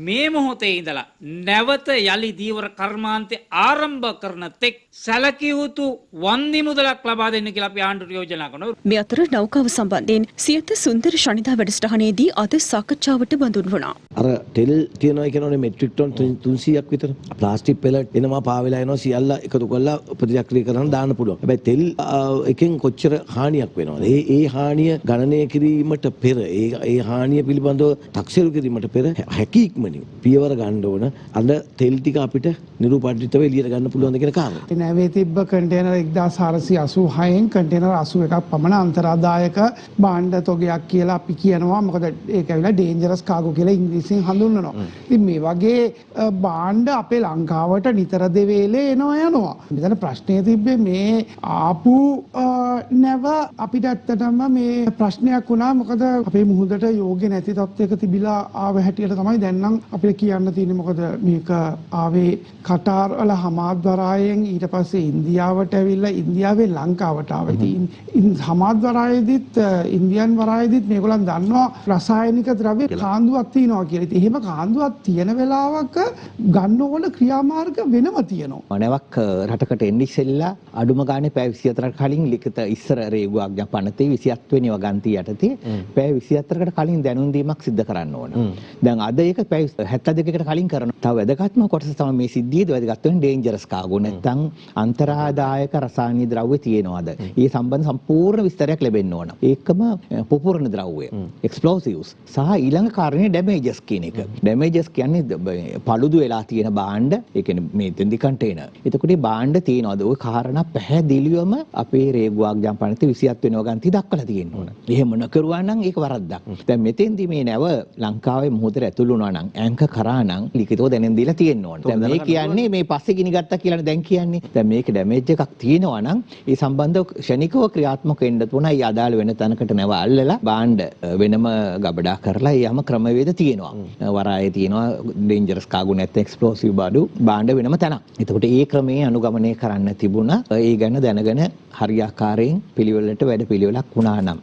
මේ මොහොතේ ඉඳලා නැවත යලි දීවර කර්මාන්තය ආරම්භ කරන තෙක් සැලකිය යුතු වන්දි මුදලක් ලබා දෙන්න කියලා අපි ආණ්ඩුවට යෝජනා කරනවා. මේ අතර නෞකාව සම්බන්ධයෙන් සියත සුන්දර ශනිදා වැඩසටහනේදී අද සාකච්ඡාවට බඳුන් වුණා. අර තෙල් තියනවා කියනෝනේ මෙට්‍රික් ටන් 300ක් විතර. ප්ලාස්ටික් පෙලට් එනවා පාවෙලා එනවා සියල්ල එකතු කරලා ප්‍රතිචක්‍රීකරණ දාන්න පුළුවන්. හැබැයි තෙල් එකෙන් කොච්චර හානියක් වෙනවද? ඒ හානිය ගණනය කිරීමට පෙර ඒ හානිය පිළිබඳව තක්සේරු කිරීමට පෙර හැකි ඉක්මනින් පියවර ගන්න ඕන. අද තෙල් ටික අපිට නිරූපණිතව එළියට ගන්න පුළුවන්ද කියන කාරණා. නැවේ තිබ්බ කන්ටේනර් 1486න් කන්ටේනර් 81ක් පමණ අන්තරාදායක භාණ්ඩ තොගයක් කියලා අපි කියනවා. මොකද ඒක ඇවිල්ලා ඩේන්ජරස් කාගෝ කියලා ඉංග්‍රීසියෙන් හඳුන්වනවා. ඉතින් මේ වගේ භාණ්ඩ අපේ ලංකාවට නිතර දෙවේලේ එනවා යනවා. මෙතන ප්‍රශ්නේ තිබ්බේ මේ ආපු නැව අපිට ඇත්තටම මේ ප්‍රශ්නයක් වුණා. මොකද අපේ මුහුදට යෝග්‍ය නැති තත්ත්වයක තිබිලා ආව හැටියට තමයි දැන් නම් අපිට කියන්න තියෙන්නේ. මොකද මේක ආවේ කටාර් වල හමාද් වරායෙන් ඊට පස්සේ ඉන්දියාවට ඇවිල්ලා ඉන්දියාවෙන් ලංකාවට ආවා. ඉතින් හමාද් වරායේදීත් ඉන්දියන් වරායේදීත් මේගොල්ලන් දන්නවා රසායනික ද්‍රව්‍ය කාන්දුවක් තියෙනවා කියලා. ඉතින් එහෙම කාන්දුවක් තියෙන වෙලාවක ගන්න ඕන ක්‍රියාමාර්ග වෙනම තියෙනවා. නැවක් රටකට එන්න ඉස්සෙල්ලා අඩුම ගානේ පැය 24කට කලින් ලිඛිත ඉස්සර රේගුවක් ජපානතේ 27 වෙනි වගන්තිය යටතේ පැය 24කට කලින් දැනුම් දීමක් සිදු කරන්න ඕන. දැන් අද ඒක පැය 72කට කලින් කරනවා. තව වැදගත්ම කොටස තමයි මේ සිද්ධියේදී වැදගත් වෙන ඩේන්ජරස් කාගෝ නැත්නම් අන්තරාදායක රසායනික ද්‍රව්‍ය තියෙනවද? ඒ සම්බන්ධ සම්පූර්ණ විස්තරයක් ලැබෙන්න ඕන. ඒකම පුපුරන ද්‍රව්‍ය, එක්ස්ප්ලෝසිව්ස් සහ ඊළඟ කාරණේ ඩැමේජස් කියන එක. ඩැමේජස් කියන්නේ පළුදු වෙලා තියෙන භාණ්ඩ, ඒ කියන්නේ මේ දෙන්දි කන්ටේනර්. එතකොට මේ භාණ්ඩ තියෙනවද? ওই කාරණා පැහැදිලිවම අපේ රේගුවක් ජම්පණිත 27 වෙනි වගන්තිය දක්වලා තියෙන්න ඕන. එහෙම නොකරුවා නම් ඒක වරද්දක්. දැන් මෙතෙන්දී මේ නැව ලංකාවේ මුහුදට ඇතුළු වුණා නම් ඇංක කරා නම් ලිඛිතව දැනෙන් දීලා තියෙන්න ඕන. දැන් මේ කියන්නේ මේ පස්සේ ගිනි ගත්තා කියලා දැන් කියන්නේ. දැන් මේක ඩැමේජ් එකක් තියෙනවා නම් ඒ සම්බන්ධව ක්ෂණිකව ක්‍රියාත්මක වෙන්න තුන ඒ අදාළ වෙන තැනකට නැව අල්ලලා භාණ්ඩ වෙනම ගබඩා කරලා යම ක්‍රමවේද තියෙනවා. වරායේ තියෙනවා ඩේන්ජරස් කාගෝ නැත්නම් එක්ස්ප්ලෝසිව් බඩු භාණ්ඩ වෙනම තැනක්. එතකොට ඒ ක්‍රමයේ අනුගමනය කරන්න තිබුණා. ඒ ගැන දැනගෙන හරියාකාරයෙන් පිළිවෙලට වැඩ පිළිවෙලක් වුණා නම්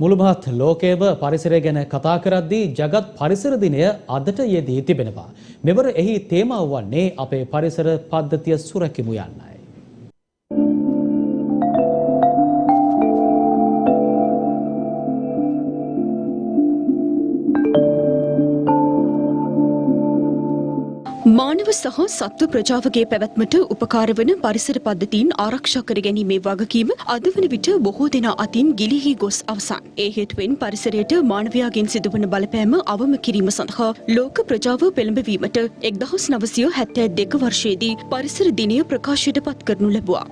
මුළුමහත් ලෝකයේම පරිසරය ගැන කතා කරද්දී ජගත් පරිසර දිනය අදට යෙදී තිබෙනවා. මෙවර එහි තේමාව වන්නේ අපේ පරිසර පද්ධතිය සුරකිමු යන්නයි. මානව සහ සත්ව ප්‍රජාවගේ පැවැත්මට උපකාර වන පරිසර පද්ධතීන් ආරක්ෂා කර ගැනීමේ වගකීම අද වන විට බොහෝ දෙනා අතින් ගිලිහි ගොස් අවසන්. ඒ හේතුවෙන් පරිසරයට මානවයාගෙන් සිදුවන බලපෑම අවම කිරීම සඳහා ලෝක ප්‍රජාව පෙළඹවීමට 1972 වර්ෂයේදී පරිසර දිනය ප්‍රකාශයට පත් කරනු ලැබුවා.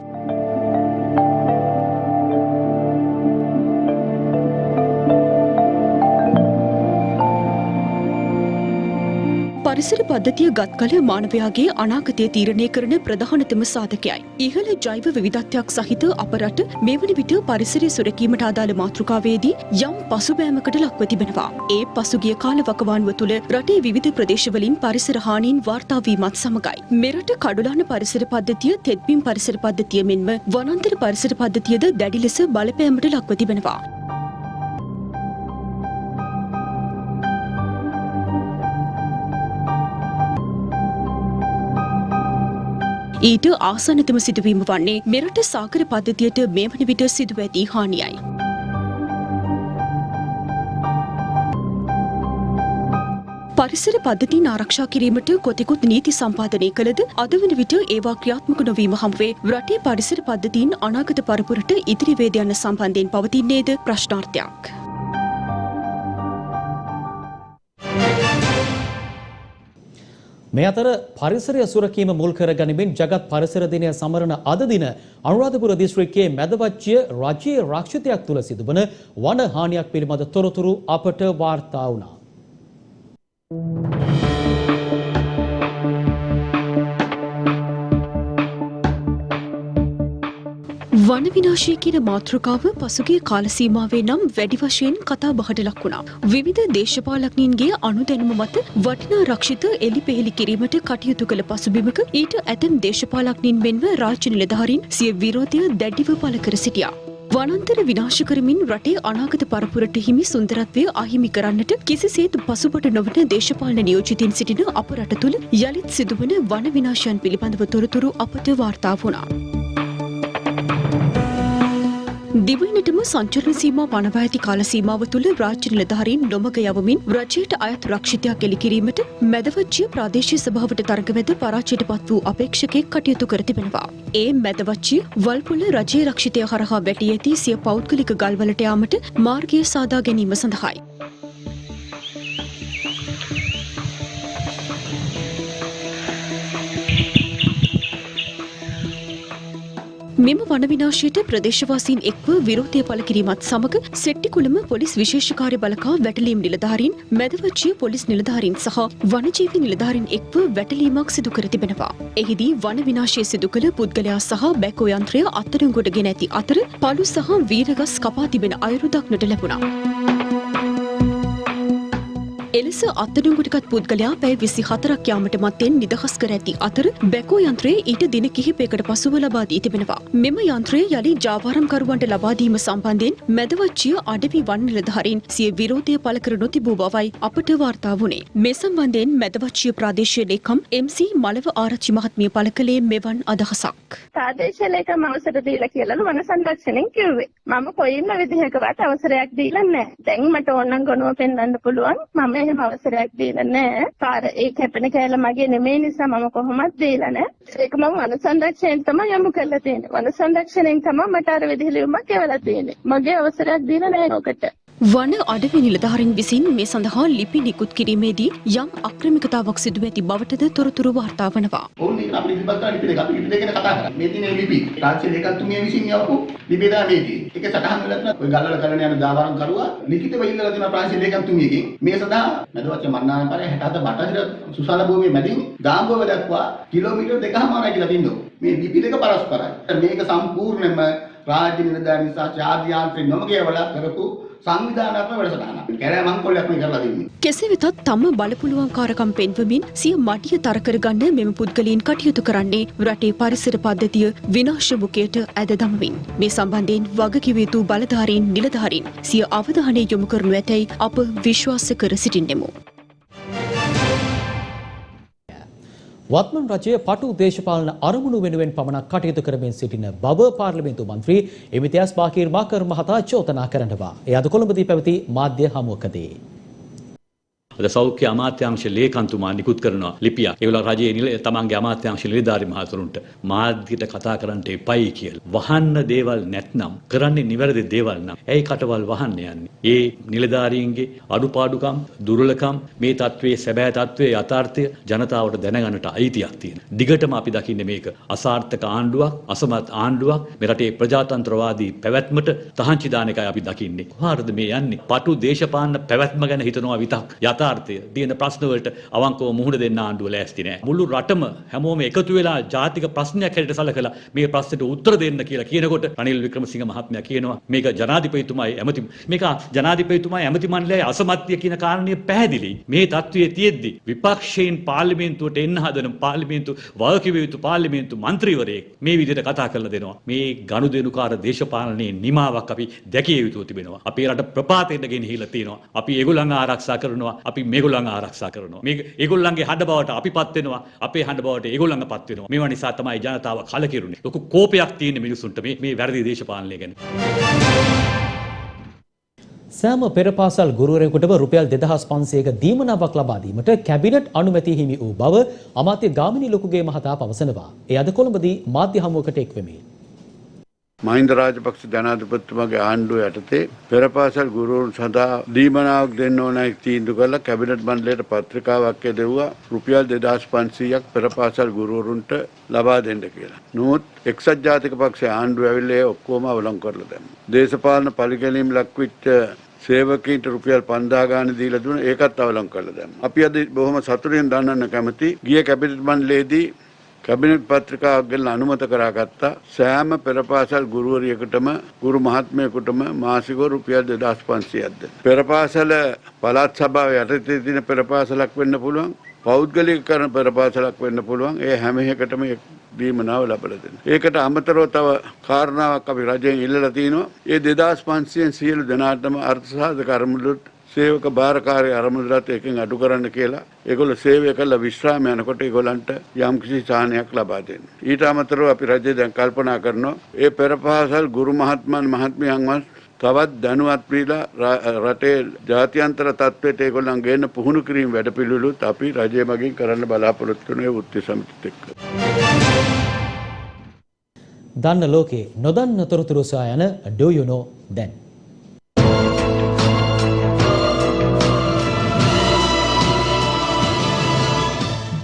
පරිසර පද්ධතිය ගත් කල මානවයාගේ අනාගතය තීරණය කරන ප්‍රධානතම සාධකයයි. ඉහළ ජෛව විවිධත්වයක් සහිත අප රට මේ වන විට පරිසරය සුරැකීමට අදාළ මාතෘකාවේදී යම් පසුබෑමකට ලක්ව තිබෙනවා. ඒ පසුගිය කාල වකවානුව තුළ රටේ විවිධ ප්‍රදේශවලින් පරිසර හානීන් වාර්තා වීමත් සමගයි. මෙරට කඩුලාන පරිසර පද්ධතිය, තෙත්බිම් පරිසර පද්ධතිය මෙන්ම වනාන්තර පරිසර පද්ධතියද දැඩි ලෙස බලපෑමට ලක්ව තිබෙනවා. ඊට ආසන්නතම සිදුවීම වන්නේ මෙරට සාගර පද්ධතියට මේ වන විට සිදුව ඇති හානියයි. පරිසර පද්ධතීන් ආරක්ෂා කිරීමට කොතෙකුත් නීති සම්පාදනය කළද අද වන විට ඒවා ක්‍රියාත්මක නොවීම හමුවේ රටේ පරිසර පද්ධතීන් අනාගත පරපුරට ඉදිරි වේද යන සම්බන්ධයෙන් පවතින්නේද ප්‍රශ්නාර්ථයක්. මේ අතර පරිසරය සුරකීම මුල් කර ගනිමින් ජගත් පරිසර දිනය සමරන අද දින අනුරාධපුර දිස්ත්‍රික්කයේ මැදවච්චිය රජයේ රක්ෂිතයක් තුළ සිදුවන වන හානියක් පිළිබඳ තොරතුරු අපට වාර්තා වුණා. වන විනාශය කියන මාතෘකාව පසුගිය කාල සීමාවේ නම් වැඩි වශයෙන් කතා බහට ලක් වුණා. විවිධ දේශපාලඥයින්ගේ අනුදැනුම මත වටිනා රක්ෂිත එලිපෙහෙලි කිරීමට කටයුතු කළ පසුබිමක ඊට ඇතැම් දේශපාලඥයින් මෙන්ම රාජ්‍ය නිලධාරීන් සිය විරෝධය දැඩිව පළ කර සිටියා. වනාන්තර විනාශ කරමින් රටේ අනාගත පරපුරට හිමි සුන්දරත්වය අහිමි කරන්නට කිසිසේත් පසුබට නොවන දේශපාලන නියෝජිතින් සිටින අප රට තුළ යළිත් සිදුවන වන විනාශයන් පිළිබඳව තොරතුරු අපට වාර්තා වුණා. දිවයිනටම සංචරණ සීමා වනවා ඇති කාල සීමාව තුළ රාජ්‍ය නිලධාරීන් නොමග යවමින් රජයට අයත් රක්ෂිතයක් එළි කිරීමට මැදවච්චිය ප්‍රාදේශීය සභාවට තරඟ වැද පරාජයට පත් වූ අපේක්ෂකෙක් කටයුතු කර තිබෙනවා. ඒ මැදවච්චිය වල්පොල රජයේ රක්ෂිතය හරහා වැටී ඇති සිය පෞද්ගලික ගල්වලට යාමට මාර්ගය සාදා ගැනීම සඳහායි. මෙම වන විනාශයට ප්‍රදේශවාසීන් එක්ව විරෝධය පළ කිරීමත් සමග සෙට්ටිකුළම පොලිස් විශේෂ කාර්ය බළකා වැටලීම් නිලධාරීන් මැදවච්චිය පොලිස් නිලධාරීන් සහ වනජීවි නිලධාරීන් එක්ව වැටලීමක් සිදු කර තිබෙනවා. එහිදී වන විනාශය සිදු කළ පුද්ගලයා සහ බැකෝ යන්ත්‍රය අත්අඩංගුවට ගෙන ඇති අතර පළු සහ වීරගස් කපා තිබෙන අයුරු දක්නට ලැබුණා. එලෙස අත්අඩංගුවටගත් පුද්ගලයා පැය 24ක් යාමට මත්තෙන් නිදහස් කර ඇති අතර බැකෝ යන්ත්‍රය ඊට දින කිහිපයකට පසුව ලබා දී තිබෙනවා. මෙම යන්ත්‍රය යලි ජාවාරම්කරුවන්ට ලබා දීම සම්බන්ධයෙන් මැදවච්චිය අඩවි වන් නිලධාරීන් සිය විරෝධය පළ කර නොතිබූ බවයි අපට වාර්තා වුණේ. මේ සම්බන්ධයෙන් මැදවච්චිය ප්‍රාදේශීය ලේකම් MC මලව ආරච්චි මහත්මිය පළ කළේ මෙවන් අදහසක්. ප්‍රාදේශීය ලේකම් අවසර දීලා කියලාලු වන සංරක්ෂණයෙන් කිව්වේ. මම කොයින්ම විදිහකවත් අවසරයක් දීලා නැහැ. දැන් මට ඕනනම් ගොනුව පෙන්වන්න පුළුවන්. මම එහෙම අවසරයක් දීලා නැහැ. පාර ඒ කැපෙන කෑල්ල මගේ නෙමෙයි නිසා මම කොහොමත් දීලා නැහැ. ඒක මම වන සංරක්ෂණයෙන් තමයි යොමු කරලා තියෙන්නේ. වන සංරක්ෂණයෙන් තමයි මට අර විදිහ ලියුමක් එවලා තියෙන්නේ. මගේ අවසරයක් දීලා නැහැ ඔකට. වන අඩවි නිලධාරීන් විසින් මේ සඳහා ලිපි නිකුත් කිරීමේදී යම් අක්‍රමිකතාවක් සිදුව ඇති බවටද තොරතුරු වාර්තා වනවා. ඕන් මේක අපි ඉතිපත් කරලා ලිපි දෙක අපි ලිපි දෙක ගැන කතා කරා. මේ දිනේ ලිපි රාජ්‍ය ලේකම්තුමිය විසින් යවපු ලිපි දා මේකේ. ඒක සටහන් වෙලා තියෙනවා. ඔය ගල්වල කරන යන දාවරම් කරුවා ලිඛිතව ඉල්ලලා තියෙනවා රාජ්‍ය ලේකම්තුමියගෙන්. මේ සඳහා මැදවච්ච මන්නානපාරේ 67 බටහිර සුසාල භූමියේ මැදින් ගාම්බුව දක්වා කිලෝමීටර් 2.5යි කියලා තියෙනවා. මේ ලිපි දෙක පරස්පරයි. මේක සම්පූර්ණයෙන්ම රාජ්‍ය නිලධාරීන් සහ ජාත්‍යන්තර නොමගියවලා කරපු සංවිධානාත්මක වැඩසටහනක්. කැරෑ මංකොල්ලයක් මේ කරලා දෙන්නේ. කෙසේ වෙතත් තම බලපුලුවන්කාරකම් පෙන්වමින් සිය මඩිය තර කරගන්න මෙම පුද්ගලයන් කටයුතු කරන්නේ රටේ පරිසර පද්ධතිය විනාශ මුඛයට ඇද දමමින්. මේ සම්බන්ධයෙන් වගකිව යුතු බලධාරීන් නිලධාරීන් සිය අවධානය යොමු කරනු ඇතැයි අප විශ්වාස කර සිටින්නෙමු. වත්මන් රජය පටු දේශපාලන අරමුණු වෙනුවෙන් පමණක් කටයුතු කරමින් සිටින බව පාර්ලිමේන්තු මන්ත්‍රී එමිතියස් බාකීර් මාකර් මහතා චෝදනා කරනවා. එය අද කොළඹදී පැවති මාධ්‍ය හමුවකදී. අද සෞඛ්‍ය අමාත්‍යාංශ ලේකම්තුමා නිකුත් කරනවා ලිපියක්. ඒගොල්ලෝ රජයේ තමන්ගේ අමාත්‍යාංශ නිලධාරි මහතුරුන්ට මාධ්‍යට කතා කරන්න එපයි කියලා. වහන්න දේවල් නැත්නම් කරන්නේ නිවැරදි දේවල් නම් ඇයි කටවල් වහන්න යන්නේ? ඒ නිලධාරීන්ගේ අඩුපාඩුකම්, දුර්වලකම් මේ තත්වයේ සැබෑ තත්වයේ යථාර්ථය ජනතාවට දැනගන්නට අයිතියක් තියෙනවා. දිගටම අපි දකින්නේ මේක අසාර්ථක ආණ්ඩුවක්, අසමත් ආණ්ඩුවක් මේ රටේ ප්‍රජාතන්ත්‍රවාදී පැවැත්මට තහංචි දාන එකයි අපි දකින්නේ. කොහාටද මේ යන්නේ? පටු දේශපාලන පැවැත්ම ගැන හිතනවා විතක්. තියෙන ප්‍රශ්න වලට අවංකව මුහුණ දෙන්න ආණ්ඩුව ලෑස්ති නෑ. මුළු රටම හැමෝම එකතු වෙලා ජාතික ප්‍රශ්නයක් හැටියට සලකලා මේ ප්‍රශ්නෙට උත්තර දෙන්න කියලා කියනකොට රනිල් වික්‍රමසිංහ මහත්මයා කියනවා මේක ජනාධිපතිතුමායි ඇමති මේක ජනාධිපතිතුමායි ඇමති මණ්ඩලයයි අසමත්ය කියන කාරණය පැහැදිලි. මේ තත්ත්වයේ තියෙද්දි විපක්ෂයෙන් පාර්ලිමේන්තුවට එන්න හදන පාර්ලිමේන්තු වගකිව යුතු පාර්ලිමේන්තු මන්ත්‍රීවරයෙක් මේ විදිහට කතා කරලා දෙනවා. මේ ගනුදෙනුකාර දේශපාලනයේ නිමාවක් අපි දැකිය යුතු තිබෙනවා. අපේ රට ප්‍රපාතයට ගෙනහිලා තියෙනවා. අපි ඒගොල්ලන් ආරක්ෂා කරනවා. අපි මේගොල්ලන්ව ආරක්ෂා කරනවා. මේ ඒගොල්ලන්ගේ හඬ බවට අපිපත් වෙනවා. අපේ හඬ බවට ඒගොල්ලන්ගපත් වෙනවා. මේවා නිසා තමයි ජනතාව කලකිරුනේ. ලොකු කෝපයක් තියෙන මිනිසුන්ට මේ වැරදි දේශපාලනය ගැන. සෑම පෙරපාසල් ගුරුවරයෙකුටම රුපියල් 2500ක දීමනාවක් ලබා දීමට කැබිනට් අනුමැතිය හිමි වූ බව අමාත්‍ය ගාමිණී ලොකුගේ මහතා පවසනවා. ඒ අද කොළඹදී මාධ්‍ය හමුවකට එක්වෙමින් මහින්ද රාජපක්ෂ ජනාධිපතිතුමාගේ ආණ්ඩුව යටතේ පෙරපාසල් ගුරුවරුන් සඳහා දීමනාවක් දෙන්න ඕනයි තීන්දුව කරලා කැබිනට් මණ්ඩලයට පත්‍රිකාවක් දෙවුවා රුපියල් 2500ක් පෙරපාසල් ගුරුවරුන්ට ලබා දෙන්න කියලා. නමුත් එක්සත් ජාතික පක්ෂයේ ආණ්ඩුව ඇවිල්ලා ඒ ඔක්කොම අවලංගු කරලා දැම්මා. දේශපාලන පරිගැනීම් ලක්විච්ච සේවකීන්ට රුපියල් 5000 ගාණ දීලා දුන්නා. ඒකත් අවලංගු කරලා දැම්මා. අපි අද බොහොම සතුටින් දන්නන්න කැමති ගිය කැබිනට් මණ්ඩලයේදී කැබිනට් පත්‍රිකාවක් ගෙනල්ල අනුමත කරගත්තා සෑම පෙරපාසල් ගුරුවරියකටම ගුරු මහත්මයෙකුටම මාසිකව රුපියල් 2500ක් දෙන්න. පෙරපාසල පළාත් සභාව යටතේ තියෙන පෙරපාසලක් වෙන්න පුළුවන්. පෞද්ගලිකකරණ පෙරපාසලක් වෙන්න පුළුවන්. ඒ හැම එකටම දීමනාව ලබා දෙන්න. ඒකට අමතරව තව කාරණාවක් අපි රජයෙන් ඉල්ලලා තිනවා. ඒ 2500න් සියලු දෙනාටම අර්ථසාධක අරමුදලට සේවක භාරකාරී අරමුදලට එකෙන් අඩු කරන්න කියලා ඒගොල්ලෝ සේවය කළ විශ්‍රාම යනකොට ඒගොල්ලන්ට යම්කිසි සාහනයක් ලබා දෙන්න. ඊට අමතරව අපි රජය දැන් කල්පනා කරනවා ඒ පෙරපාසල් ගුරු මහත්මයන් මහත්මියන්වත් තවත් දැනුවත් වීලා රටේ ජාත්‍යන්තර තත්ත්වයට ඒගොල්ලන් ගේන්න පුහුණු කිරීම වැඩපිළිවෙලුත් අපි රජය මගින් කරන්න බලාපොරොත්තු වෙන ඒ උත්සව සමිතියත් එක්ක. දන්න ලෝකේ නොදන්න තොරතුරු සොයා යන Do You Know දැන්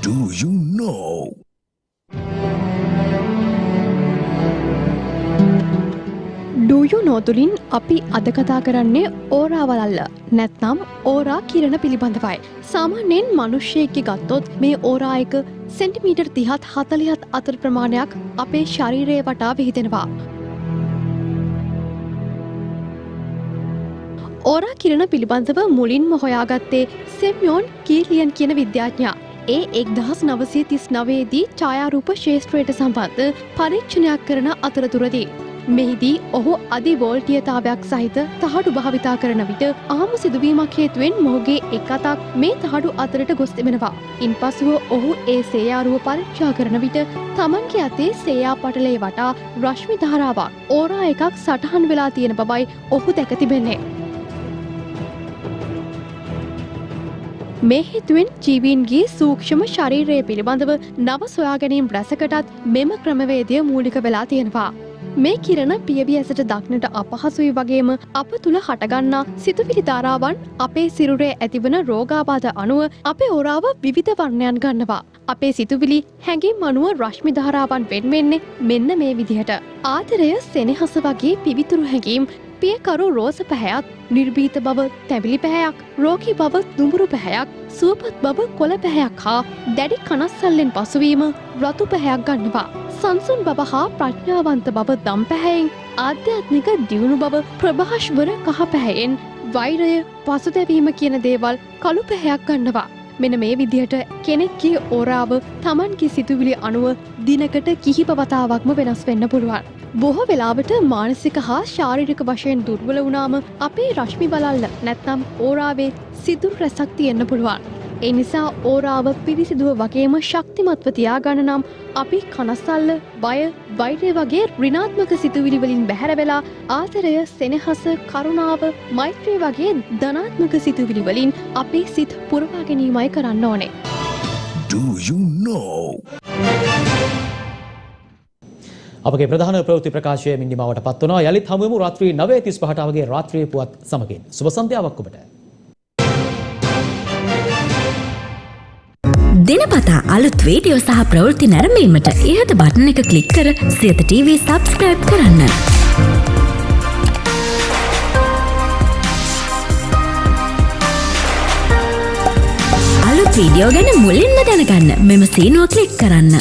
Do you know? Do you know තුලින් අපි අද කතා කරන්නේ ඕරාවලල්ල නැත්නම් ඕරා කිරණ පිළිබඳවයි. සාමාන්‍යයෙන් මිනිස්සෙක්ගේ ගත්තොත් මේ ඕරා එක සෙන්ටිමීටර් 30ත් 40ත් අතර ප්‍රමාණයක් අපේ ශරීරය වටා විහිදෙනවා. ඕරා කිරණ පිළිබඳව මුලින්ම හොයාගත්තේ සෙම්යෝන් කීලියන් කියන විද්‍යාඥයා. ඒ 1939 දී ඡායාරූප ශාස්ත්‍රයට සම්බන්ධ පරීක්ෂණයක් කරන අතරතුරදී මෙහිදී ඔහු අධි වෝල්ටීයතාවයක් සහිත තහඩු භාවිතා කරන විට ආම සිදුවීමක් හේතුවෙන් මොහුගේ එක අතක් මේ තහඩු අතරට ගොස් තිබෙනවා. ඉන්පසුව ඔහු ඒ සේයාරුව පරීක්ෂා කරන විට තමන්ගේ අතේ සේයා පටලේ වටා රශ්මි ධාරාවක් ඕරා එකක් සටහන් වෙලා තියෙන බවයි ඔහු දැක තිබෙන්නේ. මේ හේතුවෙන් ජීවීන්ගේ සූක්ෂම ශරීරය පිළිබඳව නව සොයා ගැනීම් රැසකටත් මෙම ක්‍රමවේදය මූලික වෙලා තියෙනවා. මේ කිරණ පියවි ඇසට දක්නට අපහසුයි වගේම අප තුළ හටගන්නා සිතුවිලි ධාරාවන් අපේ සිරුරේ ඇතිවන රෝගාබාධ අනුව අපේ ඕරාව විවිධ වර්ණයන් ගන්නවා. අපේ සිතුවිලි හැඟීම් අනුව රශ්මි ධාරාවන් වෙන්වෙන්නේ මෙන්න මේ විදිහට. ආදරය සෙනෙහස වගේ පිවිතුරු හැඟීම් පියකරු රෝස පැහැයක්, නිර්භීත බව තැඹිලි පැහැයක්, රෝගී බව දුඹුරු පැහැයක්, සුවපත් බව කොළ පැහැයක් හා දැඩි කනස්සල්ලෙන් පසුවීම රතු පැහැයක් ගන්නවා. සංසුන් බව හා ප්‍රඥාවන්ත බව දම් පැහැයෙන්, ආධ්‍යාත්මික දියුණු බව ප්‍රභාෂ්වර කහ පැහැයෙන්, වෛරය පසුතැවීම කියන දේවල් කළු පැහැයක් ගන්නවා. මෙන්න මේ විදිහට කෙනෙක්ගේ ඕරාව Tamanගේ සිතුවිලි අනුව දිනකට කිහිප වතාවක්ම වෙනස් වෙන්න පුළුවන්. බොහෝ වෙලාවට මානසික හා ශාරීරික වශයෙන් දුර්වල වුණාම අපේ රශ්මි බලල්ල නැත්නම් ඕරාවේ සිදුරු රැසක් තියෙන්න පුළුවන්. ඒ නිසා ඕරාව පිරිසිදුව වගේම ශක්තිමත්ව තියාගන්න නම් අපි කනස්සල්ල, බය, වෛරය වගේ ඍණාත්මක සිතුවිලි වලින් බැහැර වෙලා ආදරය, සෙනෙහස, කරුණාව, මෛත්‍රිය වගේ ධනාත්මක සිතුවිලි වලින් අපේ සිත පුරවා ගැනීමයි කරන්න ඕනේ. Do you know? අපගේ ප්‍රධාන ප්‍රවෘත්ති ප්‍රකාශය මිනිමාවට පත් වනවා. යලිත් හමුවෙමු රාත්‍රී 9:35ට අවගේ රාත්‍රියේ පුවත් සමගින්. සුබ සන්ධ්‍යාවක් ඔබට. දිනපතා අලුත් වීඩියෝ සහ ප්‍රවෘත්ති නැරඹීමට ඉහත බටන් එක ක්ලික් කර සියත TV සබ්ස්ක්‍රයිබ් කරන්න. අලුත් වීඩියෝ ගැන මුලින්ම දැනගන්න මෙම සීනුව ක්ලික් කරන්න.